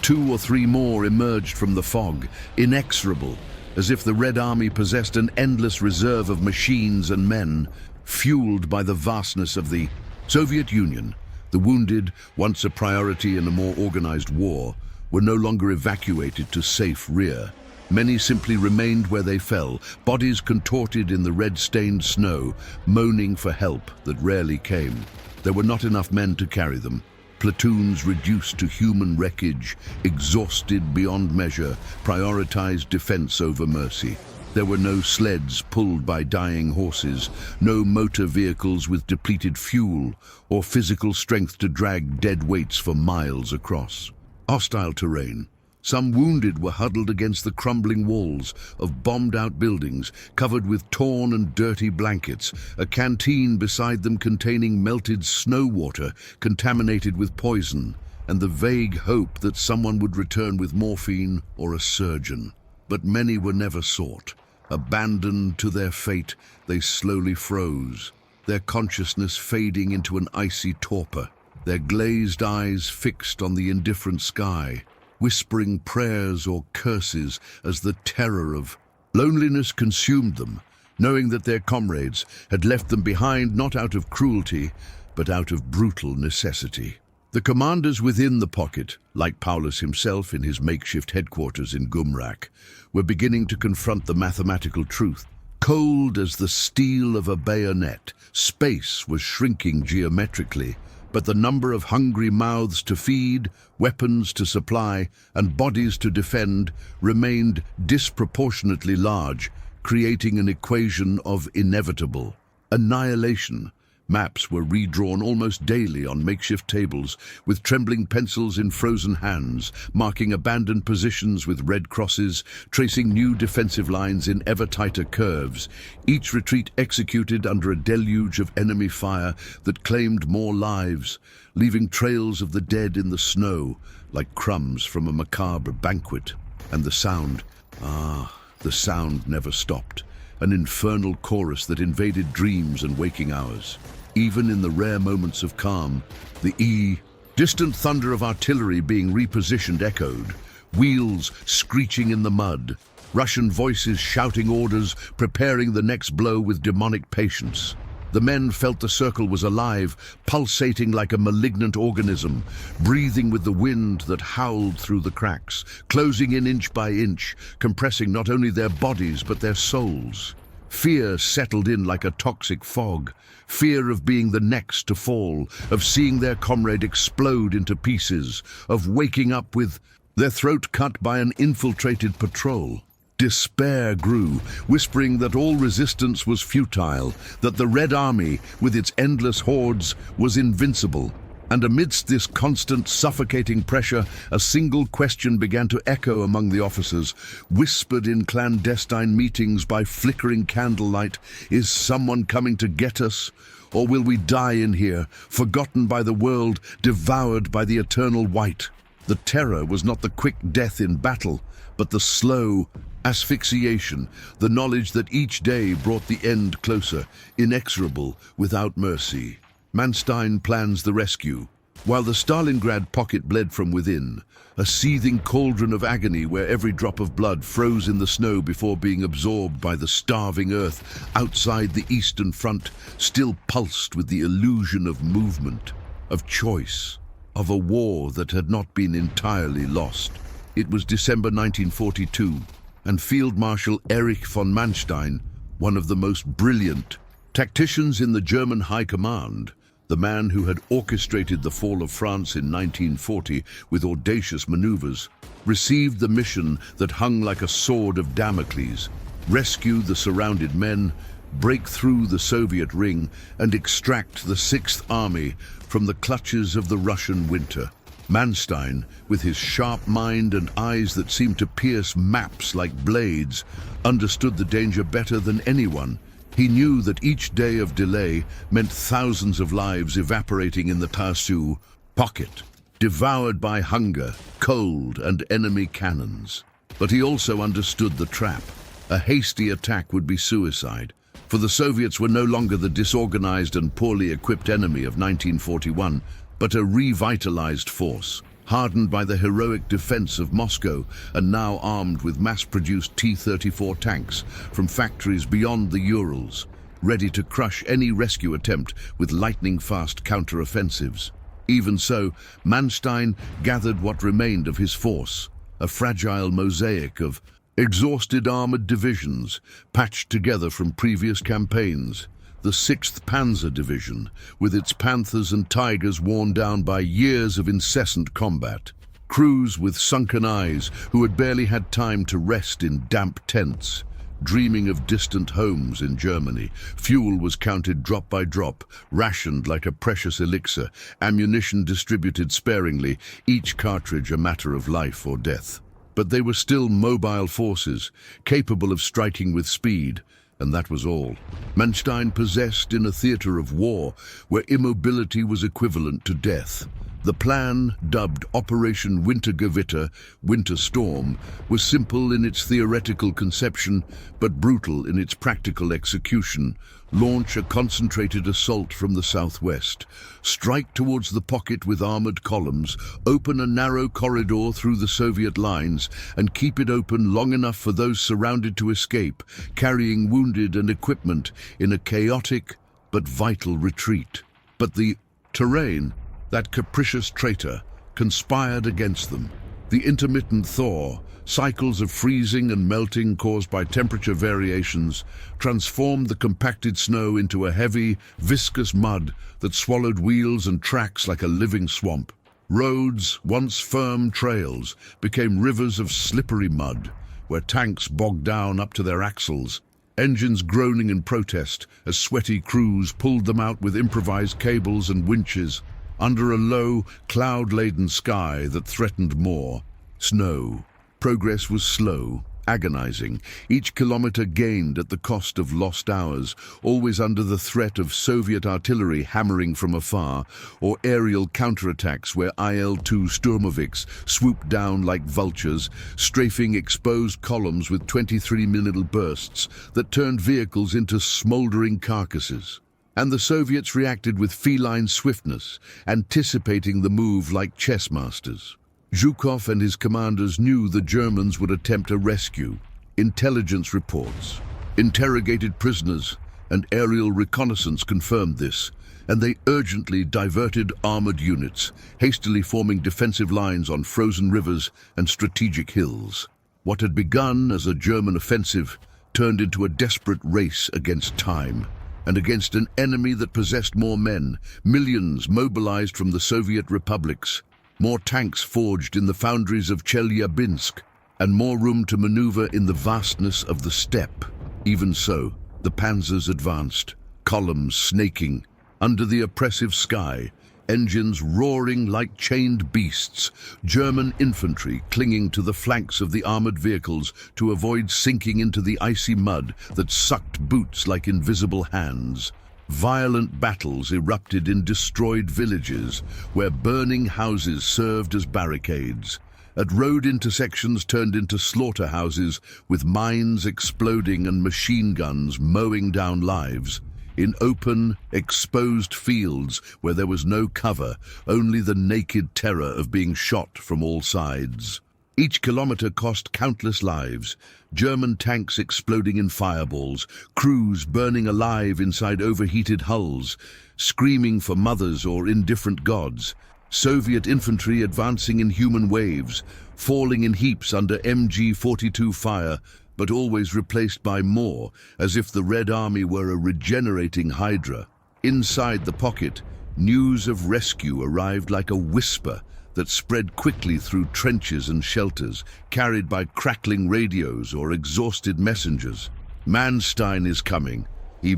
2 or 3 more emerged from the fog, inexorable, as if the Red Army possessed an endless reserve of machines and men, fueled by the vastness of the Soviet Union. The wounded, once a priority in a more organized war, were no longer evacuated to safe rear. Many simply remained where they fell, bodies contorted in the red-stained snow, moaning for help that rarely came. There were not enough men to carry them. Platoons reduced to human wreckage, exhausted beyond measure, prioritized defense over mercy. There were no sleds pulled by dying horses, no motor vehicles with depleted fuel, or physical strength to drag dead weights for miles across. Hostile terrain. Some wounded were huddled against the crumbling walls of bombed-out buildings, covered with torn and dirty blankets, a canteen beside them containing melted snow water contaminated with poison, and the vague hope that someone would return with morphine or a surgeon. But many were never sought. Abandoned to their fate, they slowly froze, their consciousness fading into an icy torpor, their glazed eyes fixed on the indifferent sky, whispering prayers or curses as the terror of loneliness consumed them, knowing that their comrades had left them behind not out of cruelty, but out of brutal necessity. The commanders within the pocket, like Paulus himself in his makeshift headquarters in Gumrak, were beginning to confront the mathematical truth. Cold as the steel of a bayonet, space was shrinking geometrically, but the number of hungry mouths to feed, weapons to supply, and bodies to defend remained disproportionately large, creating an equation of inevitable annihilation. Maps were redrawn almost daily on makeshift tables, with trembling pencils in frozen hands, marking abandoned positions with red crosses, tracing new defensive lines in ever tighter curves, each retreat executed under a deluge of enemy fire that claimed more lives, leaving trails of the dead in the snow, like crumbs from a macabre banquet. And the sound, the sound never stopped, an infernal chorus that invaded dreams and waking hours. Even in the rare moments of calm, the distant thunder of artillery being repositioned echoed, wheels screeching in the mud, Russian voices shouting orders, preparing the next blow with demonic patience. The men felt the circle was alive, pulsating like a malignant organism, breathing with the wind that howled through the cracks, closing in inch by inch, compressing not only their bodies but their souls. Fear settled in like a toxic fog, fear of being the next to fall, of seeing their comrade explode into pieces, of waking up with their throat cut by an infiltrated patrol. Despair grew, whispering that all resistance was futile, that the Red Army, with its endless hordes, was invincible. And amidst this constant, suffocating pressure, a single question began to echo among the officers, whispered in clandestine meetings by flickering candlelight: is someone coming to get us? Or will we die in here, forgotten by the world, devoured by the eternal white? The terror was not the quick death in battle, but the slow asphyxiation, the knowledge that each day brought the end closer, inexorable, without mercy. Manstein plans the rescue. While the Stalingrad pocket bled from within, a seething cauldron of agony where every drop of blood froze in the snow before being absorbed by the starving earth outside the Eastern Front, still pulsed with the illusion of movement, of choice, of a war that had not been entirely lost. It was December 1942, and Field Marshal Erich von Manstein, one of the most brilliant tacticians in the German High Command, the man who had orchestrated the fall of France in 1940 with audacious maneuvers, received the mission that hung like a sword of Damocles: rescue the surrounded men, break through the Soviet ring, and extract the Sixth Army from the clutches of the Russian winter. Manstein, with his sharp mind and eyes that seemed to pierce maps like blades, understood the danger better than anyone. He knew that each day of delay meant thousands of lives evaporating in the Korsun pocket, devoured by hunger, cold, and enemy cannons. But he also understood the trap. A hasty attack would be suicide, for the Soviets were no longer the disorganized and poorly equipped enemy of 1941, but a revitalized force, hardened by the heroic defense of Moscow and now armed with mass-produced T-34 tanks from factories beyond the Urals, ready to crush any rescue attempt with lightning-fast counter-offensives. Even so, Manstein gathered what remained of his force, a fragile mosaic of exhausted armored divisions patched together from previous campaigns. The 6th Panzer Division, with its Panthers and Tigers worn down by years of incessant combat. Crews with sunken eyes who had barely had time to rest in damp tents, dreaming of distant homes in Germany. Fuel was counted drop by drop, rationed like a precious elixir, ammunition distributed sparingly, each cartridge a matter of life or death. But they were still mobile forces, capable of striking with speed. And that was all. Manstein possessed in a theater of war where immobility was equivalent to death. The plan, dubbed Operation Wintergewitter, Winter Storm, was simple in its theoretical conception, but brutal in its practical execution. Launch a concentrated assault from the southwest, strike towards the pocket with armored columns, open a narrow corridor through the Soviet lines, and keep it open long enough for those surrounded to escape, carrying wounded and equipment in a chaotic but vital retreat. But the terrain, that capricious traitor, conspired against them. The intermittent thaw, cycles of freezing and melting caused by temperature variations, transformed the compacted snow into a heavy, viscous mud that swallowed wheels and tracks like a living swamp. Roads, once firm trails, became rivers of slippery mud, where tanks bogged down up to their axles, engines groaning in protest as sweaty crews pulled them out with improvised cables and winches, under a low, cloud-laden sky that threatened more snow. Progress was slow, agonizing. Each kilometer gained at the cost of lost hours, always under the threat of Soviet artillery hammering from afar, or aerial counterattacks where IL-2 Sturmoviks swooped down like vultures, strafing exposed columns with 23-minute bursts that turned vehicles into smoldering carcasses. And the Soviets reacted with feline swiftness, anticipating the move like chess masters. Zhukov and his commanders knew the Germans would attempt a rescue. Intelligence reports, interrogated prisoners, and aerial reconnaissance confirmed this, and they urgently diverted armored units, hastily forming defensive lines on frozen rivers and strategic hills. What had begun as a German offensive turned into a desperate race against time, and against an enemy that possessed more men, millions mobilized from the Soviet republics, more tanks forged in the foundries of Chelyabinsk, and more room to maneuver in the vastness of the steppe. Even so, the panzers advanced, columns snaking, under the oppressive sky, engines roaring like chained beasts, German infantry clinging to the flanks of the armored vehicles to avoid sinking into the icy mud that sucked boots like invisible hands. Violent battles erupted in destroyed villages, where burning houses served as barricades. At road intersections turned into slaughterhouses, with mines exploding and machine guns mowing down lives. In open, exposed fields where there was no cover, only the naked terror of being shot from all sides. Each kilometer cost countless lives, German tanks exploding in fireballs, crews burning alive inside overheated hulls, screaming for mothers or indifferent gods, Soviet infantry advancing in human waves, falling in heaps under MG-42 fire, but always replaced by more, as if the Red Army were a regenerating hydra. Inside the pocket, news of rescue arrived like a whisper that spread quickly through trenches and shelters, carried by crackling radios or exhausted messengers. Manstein is coming. He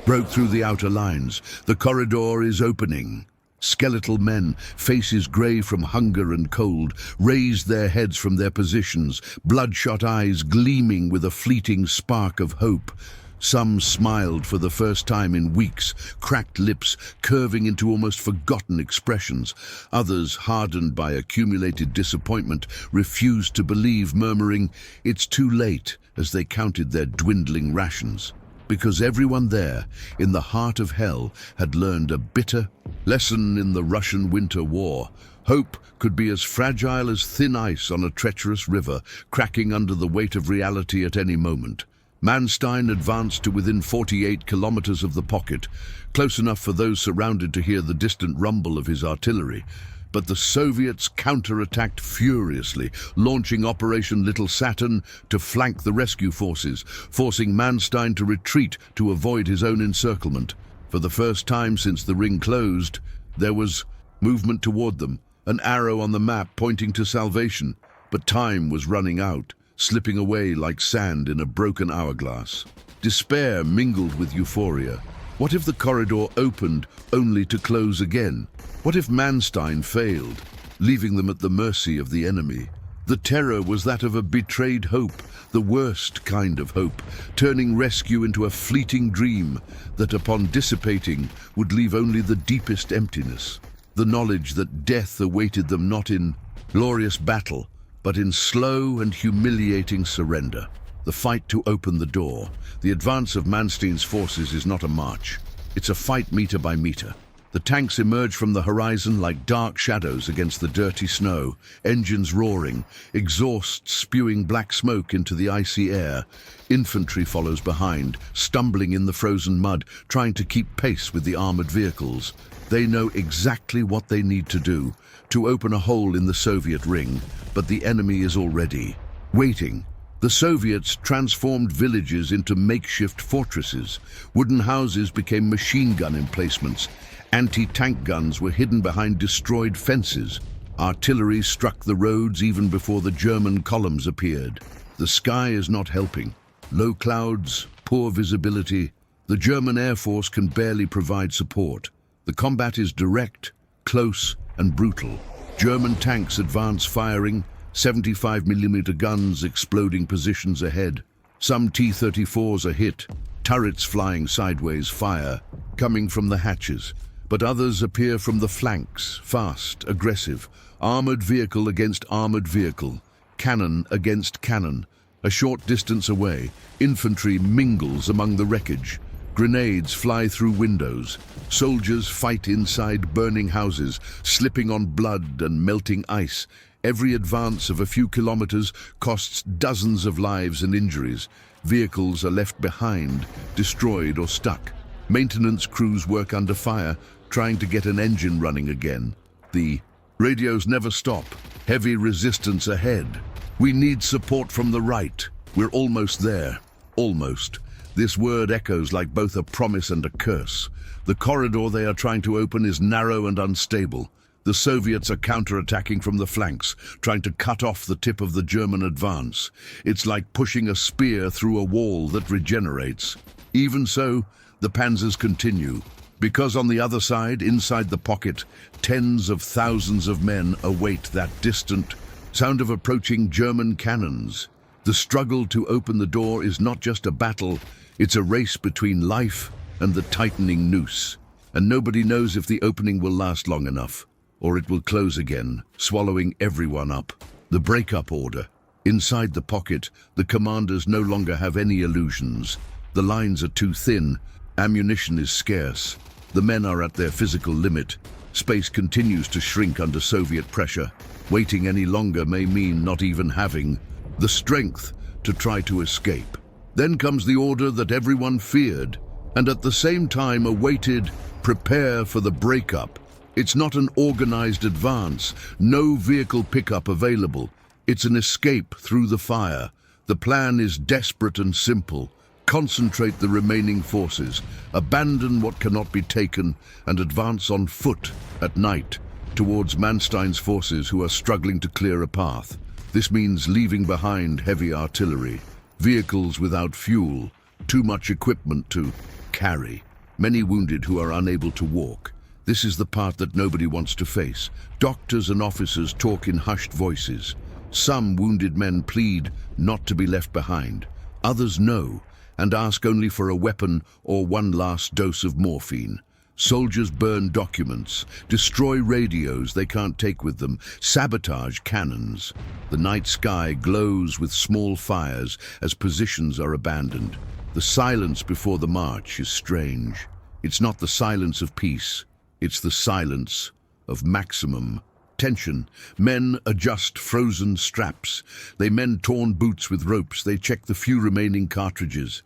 broke through the outer lines. The corridor is opening. Skeletal men, faces grey from hunger and cold, raised their heads from their positions, bloodshot eyes gleaming with a fleeting spark of hope. Some smiled for the first time in weeks, cracked lips curving into almost forgotten expressions. Others, hardened by accumulated disappointment, refused to believe, murmuring, "It's too late," as they counted their dwindling rations. Because everyone there, in the heart of hell, had learned a bitter lesson in the Russian Winter War. Hope could be as fragile as thin ice on a treacherous river, cracking under the weight of reality at any moment. Manstein advanced to within 48 kilometers of the pocket, close enough for those surrounded to hear the distant rumble of his artillery. But the Soviets counterattacked furiously, launching Operation Little Saturn to flank the rescue forces, forcing Manstein to retreat to avoid his own encirclement. For the first time since the ring closed, there was movement toward them, an arrow on the map pointing to salvation. But time was running out, slipping away like sand in a broken hourglass. Despair mingled with euphoria. What if the corridor opened only to close again? What if Manstein failed, leaving them at the mercy of the enemy? The terror was that of a betrayed hope, the worst kind of hope, turning rescue into a fleeting dream that, upon dissipating, would leave only the deepest emptiness. The knowledge that death awaited them not in glorious battle, but in slow and humiliating surrender. The fight to open the door. The advance of Manstein's forces is not a march. It's a fight meter by meter. The tanks emerge from the horizon like dark shadows against the dirty snow, engines roaring, exhausts spewing black smoke into the icy air. Infantry follows behind, stumbling in the frozen mud, trying to keep pace with the armored vehicles. They know exactly what they need to do, to open a hole in the Soviet ring, but the enemy is already waiting. The Soviets transformed villages into makeshift fortresses. Wooden houses became machine gun emplacements. Anti-tank guns were hidden behind destroyed fences. Artillery struck the roads even before the German columns appeared. The sky is not helping. Low clouds, poor visibility. The German Air Force can barely provide support. The combat is direct, close, and brutal. German tanks advance firing, 75mm guns exploding positions ahead. Some T-34s are hit, turrets flying sideways fire, coming from the hatches. But others appear from the flanks, fast, aggressive, armored vehicle against armored vehicle, cannon against cannon. A short distance away, infantry mingles among the wreckage. Grenades fly through windows. Soldiers fight inside burning houses, slipping on blood and melting ice. Every advance of a few kilometers costs dozens of lives and injuries. Vehicles are left behind, destroyed or stuck. Maintenance crews work under fire, trying to get an engine running again. The radios never stop. Heavy resistance ahead. We need support from the right. We're almost there. Almost. This word echoes like both a promise and a curse. The corridor they are trying to open is narrow and unstable. The Soviets are counterattacking from the flanks, trying to cut off the tip of the German advance. It's like pushing a spear through a wall that regenerates. Even so, the panzers continue, because on the other side, inside the pocket, tens of thousands of men await that distant sound of approaching German cannons. The struggle to open the door is not just a battle, it's a race between life and the tightening noose. And nobody knows if the opening will last long enough, or it will close again, swallowing everyone up. The breakup order. Inside the pocket, the commanders no longer have any illusions. The lines are too thin, ammunition is scarce. The men are at their physical limit. Space continues to shrink under Soviet pressure. Waiting any longer may mean not even having the strength to try to escape. Then comes the order that everyone feared, and at the same time awaited: prepare for the breakup. It's not an organized advance, no vehicle pickup available. It's an escape through the fire. The plan is desperate and simple. Concentrate the remaining forces, abandon what cannot be taken, and advance on foot at night towards Manstein's forces who are struggling to clear a path. This means leaving behind heavy artillery, vehicles without fuel, too much equipment to carry, many wounded who are unable to walk. This is the part that nobody wants to face. Doctors and officers talk in hushed voices. Some wounded men plead not to be left behind. Others know and ask only for a weapon or one last dose of morphine. Soldiers burn documents, destroy radios they can't take with them, sabotage cannons. The night sky glows with small fires as positions are abandoned. The silence before the march is strange. It's not the silence of peace, it's the silence of maximum tension. Men adjust frozen straps. They mend torn boots with ropes. They check the few remaining cartridges.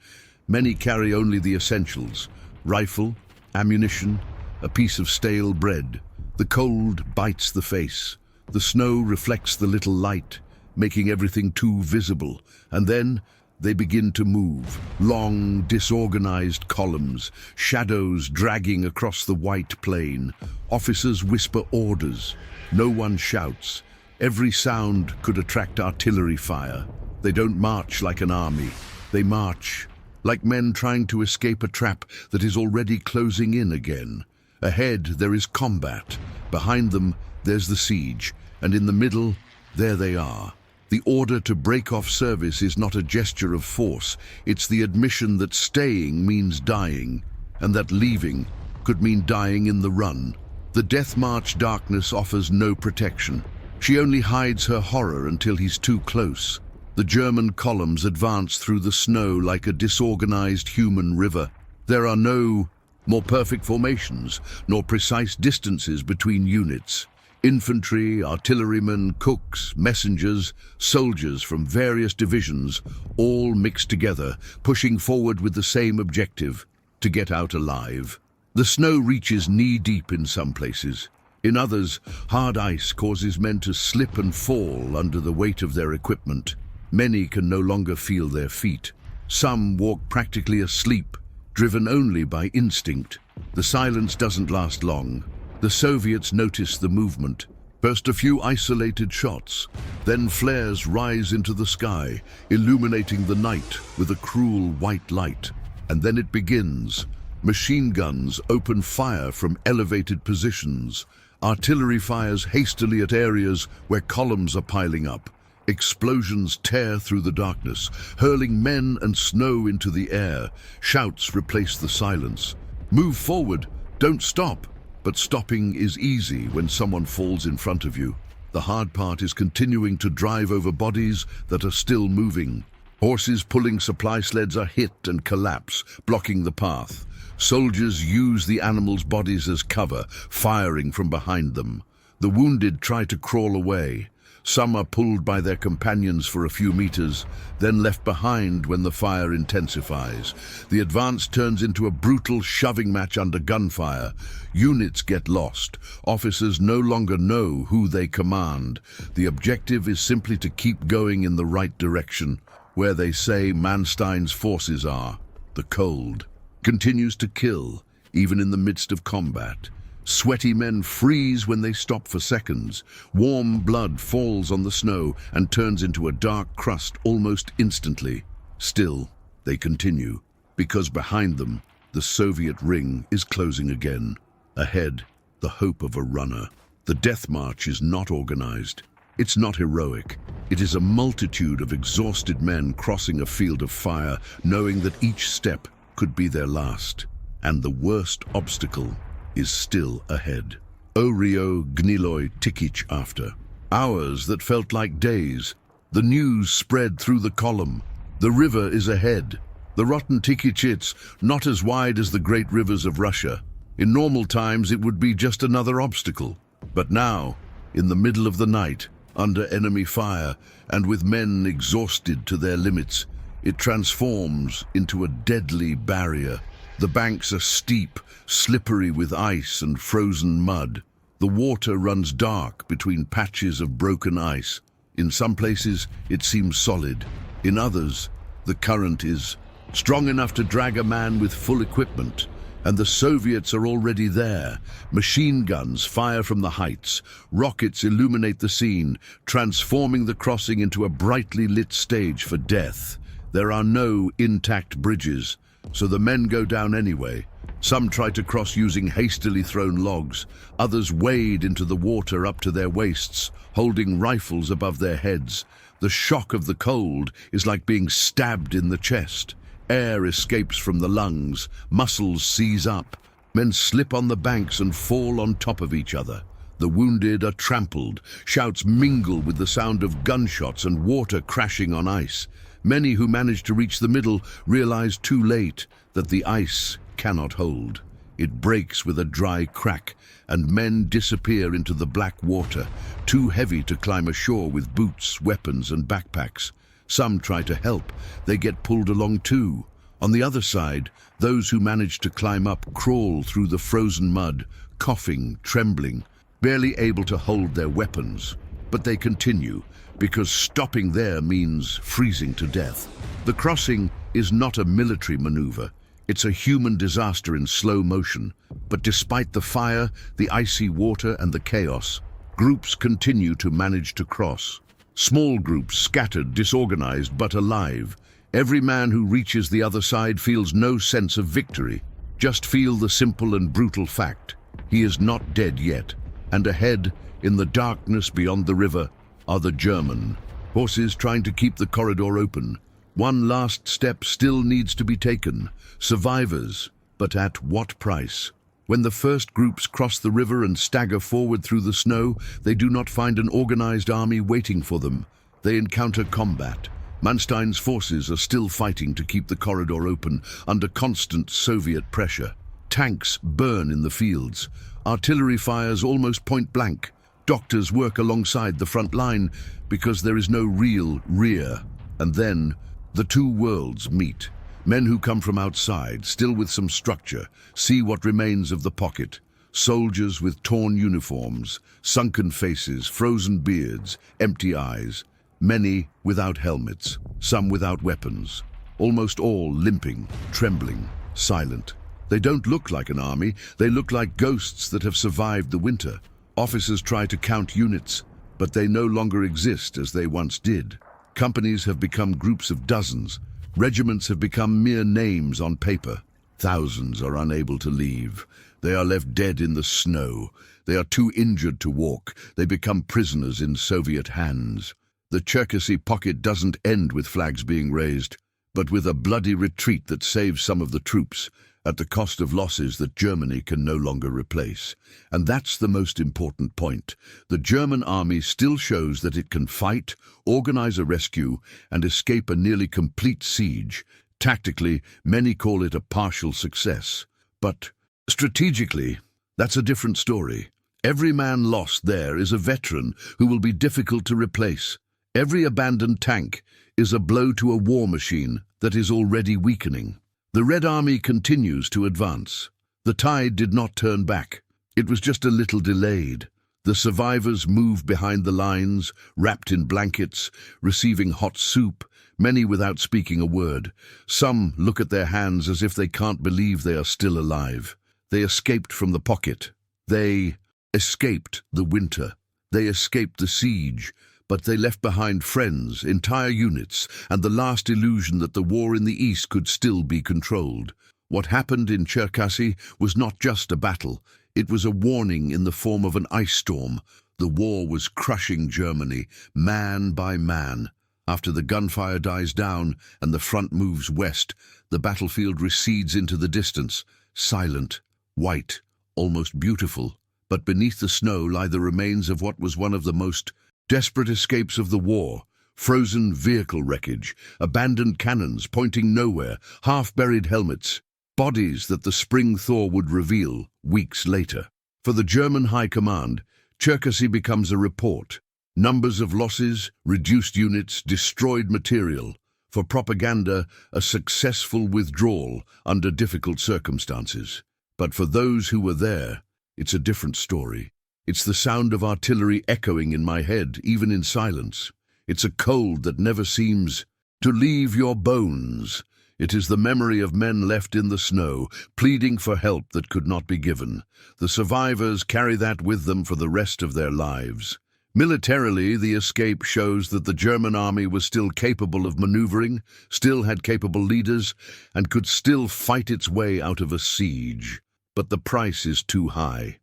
Many carry only the essentials: rifle, ammunition, a piece of stale bread. The cold bites the face. The snow reflects the little light, making everything too visible. And then they begin to move. Long, disorganized columns, shadows dragging across the white plain. Officers whisper orders. No one shouts. Every sound could attract artillery fire. They don't march like an army. They march like men trying to escape a trap that is already closing in again. Ahead there is combat. Behind them there's the siege. And in the middle, there they are. The order to break off service is not a gesture of force. It's the admission that staying means dying, and that leaving could mean dying in the run. The Death March darkness offers no protection. She only hides her horror until he's too close. The German columns advance through the snow like a disorganized human river. There are no more perfect formations, nor precise distances between units. Infantry, artillerymen, cooks, messengers, soldiers from various divisions, all mixed together, pushing forward with the same objective, to get out alive. The snow reaches knee-deep in some places. In others, hard ice causes men to slip and fall under the weight of their equipment. Many can no longer feel their feet. Some walk practically asleep, driven only by instinct. The silence doesn't last long. The Soviets notice the movement. First a few isolated shots, then flares rise into the sky, illuminating the night with a cruel white light. And then it begins. Machine guns open fire from elevated positions. Artillery fires hastily at areas where columns are piling up. Explosions tear through the darkness, hurling men and snow into the air. Shouts replace the silence. Move forward, don't stop. But stopping is easy when someone falls in front of you. The hard part is continuing to drive over bodies that are still moving. Horses pulling supply sleds are hit and collapse, blocking the path. Soldiers use the animals' bodies as cover, firing from behind them. The wounded try to crawl away. Some are pulled by their companions for a few meters, then left behind when the fire intensifies. The advance turns into a brutal shoving match under gunfire. Units get lost. Officers no longer know who they command. The objective is simply to keep going in the right direction, where they say Manstein's forces are. The cold continues to kill, even in the midst of combat. Sweaty men freeze when they stop for seconds. Warm blood falls on the snow and turns into a dark crust almost instantly. Still, they continue, because behind them, the Soviet ring is closing again. Ahead, the hope of a runner. The death march is not organized. It's not heroic. It is a multitude of exhausted men crossing a field of fire, knowing that each step could be their last. And the worst obstacle is still ahead. O Rio Gniloi Tikic after. Hours that felt like days. The news spread through the column. The river is ahead. The rotten Tikicits, not as wide as the great rivers of Russia. In normal times it would be just another obstacle. But now, in the middle of the night, under enemy fire, and with men exhausted to their limits, it transforms into a deadly barrier. The banks are steep, slippery with ice and frozen mud. The water runs dark between patches of broken ice. In some places, it seems solid. In others, the current is strong enough to drag a man with full equipment. And the Soviets are already there. Machine guns fire from the heights. Rockets illuminate the scene, transforming the crossing into a brightly lit stage for death. There are no intact bridges, so the men go down anyway. Some try to cross using hastily thrown logs. Others wade into the water up to their waists, holding rifles above their heads. The shock of the cold is like being stabbed in the chest. Air escapes from the lungs, muscles seize up. Men slip on the banks and fall on top of each other. The wounded are trampled. Shouts mingle with the sound of gunshots and water crashing on ice. Many who manage to reach the middle realize too late that the ice cannot hold. It breaks with a dry crack, and men disappear into the black water, too heavy to climb ashore with boots, weapons, and backpacks. Some try to help. They get pulled along too. On the other side, those who manage to climb up crawl through the frozen mud, coughing, trembling, barely able to hold their weapons. But they continue, because stopping there means freezing to death. The crossing is not a military maneuver. It's a human disaster in slow motion. But despite the fire, the icy water, and the chaos, groups continue to manage to cross. Small groups, scattered, disorganized, but alive. Every man who reaches the other side feels no sense of victory. Just feel the simple and brutal fact. He is not dead yet. And ahead, in the darkness beyond the river, are the German. Horses trying to keep the corridor open. One last step still needs to be taken. Survivors, but at what price? When the first groups cross the river and stagger forward through the snow, they do not find an organized army waiting for them. They encounter combat. Manstein's forces are still fighting to keep the corridor open under constant Soviet pressure. Tanks burn in the fields. Artillery fires almost point blank. Doctors work alongside the front line because there is no real rear. And then the two worlds meet. Men who come from outside, still with some structure, see what remains of the pocket. Soldiers with torn uniforms, sunken faces, frozen beards, empty eyes. Many without helmets, some without weapons. Almost all limping, trembling, silent. They don't look like an army, they look like ghosts that have survived the winter. Officers try to count units, but they no longer exist as they once did. Companies have become groups of dozens. Regiments have become mere names on paper. Thousands are unable to leave. They are left dead in the snow. They are too injured to walk. They become prisoners in Soviet hands. The Cherkassy Pocket doesn't end with flags being raised, but with a bloody retreat that saves some of the troops, at the cost of losses that Germany can no longer replace. And that's the most important point. The German army still shows that it can fight, organize a rescue, and escape a nearly complete siege. Tactically, many call it a partial success. But strategically, that's a different story. Every man lost there is a veteran who will be difficult to replace. Every abandoned tank is a blow to a war machine that is already weakening. The Red Army continues to advance. The tide did not turn back. It was just a little delayed. The survivors move behind the lines, wrapped in blankets, receiving hot soup, many without speaking a word. Some look at their hands as if they can't believe they are still alive. They escaped from the pocket. They escaped the winter. They escaped the siege. But they left behind friends, entire units, and the last illusion that the war in the east could still be controlled. What happened in Cherkassy was not just a battle. It was a warning in the form of an ice storm. The war was crushing Germany, man by man. After the gunfire dies down and the front moves west, the battlefield recedes into the distance, silent, white, almost beautiful. But beneath the snow lie the remains of what was one of the most desperate escapes of the war. Frozen vehicle wreckage, abandoned cannons pointing nowhere, half-buried helmets, bodies that the spring thaw would reveal weeks later. For the German High Command, Cherkassy becomes a report. Numbers of losses, reduced units, destroyed material. For propaganda, a successful withdrawal under difficult circumstances. But for those who were there, it's a different story. It's the sound of artillery echoing in my head, even in silence. It's a cold that never seems to leave your bones. It is the memory of men left in the snow, pleading for help that could not be given. The survivors carry that with them for the rest of their lives. Militarily, the escape shows that the German army was still capable of maneuvering, still had capable leaders, and could still fight its way out of a siege. But the price is too high.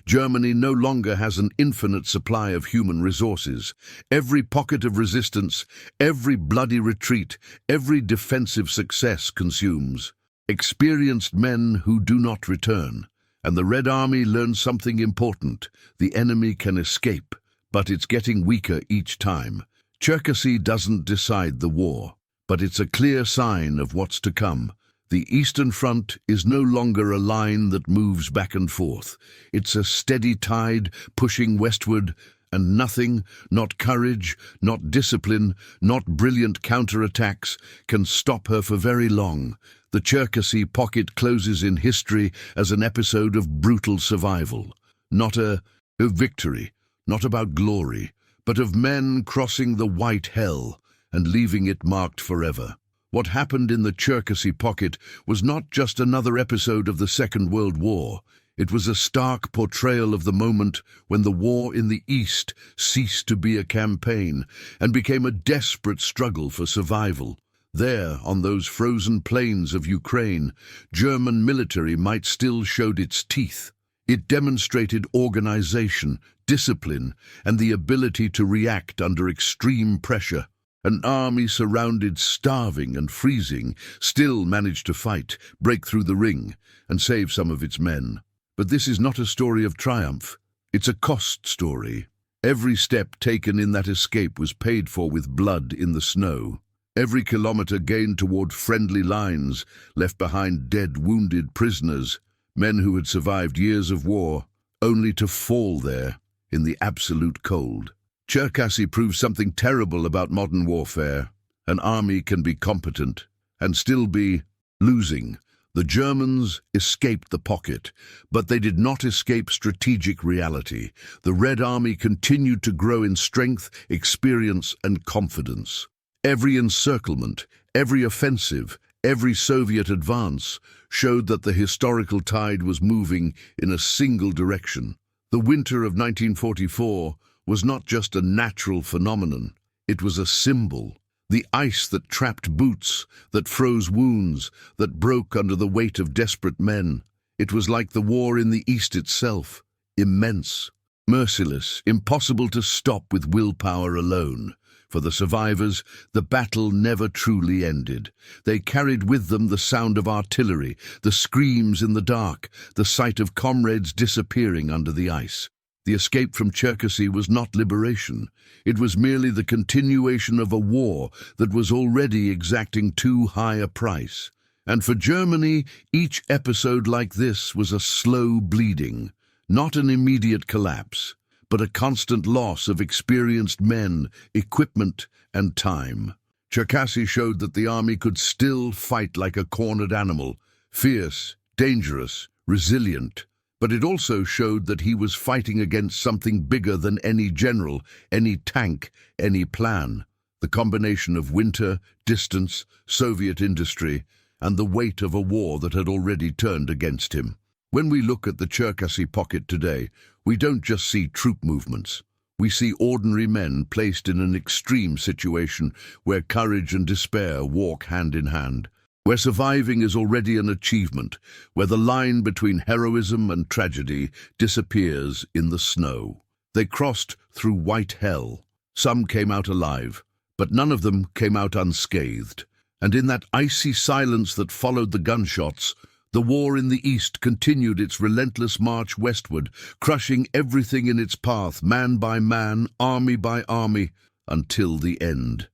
Germany no longer has an infinite supply of human resources. Every pocket of resistance, every bloody retreat, every defensive success consumes experienced men who do not return. And the Red Army learns something important. The enemy can escape, but it's getting weaker each time. Cherkassy doesn't decide the war, but it's a clear sign of what's to come. The Eastern Front is no longer a line that moves back and forth. It's a steady tide pushing westward, and nothing, not courage, not discipline, not brilliant counterattacks, can stop her for very long. The Cherkassy Pocket closes in history as an episode of brutal survival. Not a victory, not about glory, but of men crossing the white hell and leaving it marked forever. What happened in the Cherkassy Pocket was not just another episode of the Second World War. It was a stark portrayal of the moment when the war in the East ceased to be a campaign and became a desperate struggle for survival. There, on those frozen plains of Ukraine, German military might still showed its teeth. It demonstrated organization, discipline, and the ability to react under extreme pressure. An army surrounded, starving and freezing, still managed to fight, break through the ring, and save some of its men. But this is not a story of triumph. It's a cost story. Every step taken in that escape was paid for with blood in the snow. Every kilometer gained toward friendly lines left behind dead, wounded prisoners. men who had survived years of war, only to fall there in the absolute cold. Cherkassy proves something terrible about modern warfare. An army can be competent and still be losing. The Germans escaped the pocket, but they did not escape strategic reality. The Red Army continued to grow in strength, experience, and confidence. Every encirclement, every offensive, every Soviet advance showed that the historical tide was moving in a single direction. The winter of 1944 was not just a natural phenomenon, it was a symbol. The ice that trapped boots, that froze wounds, that broke under the weight of desperate men. It was like the war in the East itself, immense, merciless, impossible to stop with willpower alone. For the survivors, the battle never truly ended. They carried with them the sound of artillery, the screams in the dark, the sight of comrades disappearing under the ice. The escape from Cherkassy was not liberation. It was merely the continuation of a war that was already exacting too high a price. And for Germany, each episode like this was a slow bleeding, not an immediate collapse, but a constant loss of experienced men, equipment, and time. Cherkassy showed that the army could still fight like a cornered animal, fierce, dangerous, resilient. But it also showed that he was fighting against something bigger than any general, any tank, any plan. The combination of winter, distance, Soviet industry, and the weight of a war that had already turned against him. When we look at the Cherkassy Pocket today, we don't just see troop movements. We see ordinary men placed in an extreme situation where courage and despair walk hand in hand, where surviving is already an achievement, where the line between heroism and tragedy disappears in the snow. They crossed through white hell. Some came out alive, but none of them came out unscathed. And in that icy silence that followed the gunshots, the war in the East continued its relentless march westward, crushing everything in its path, man by man, army by army, until the end.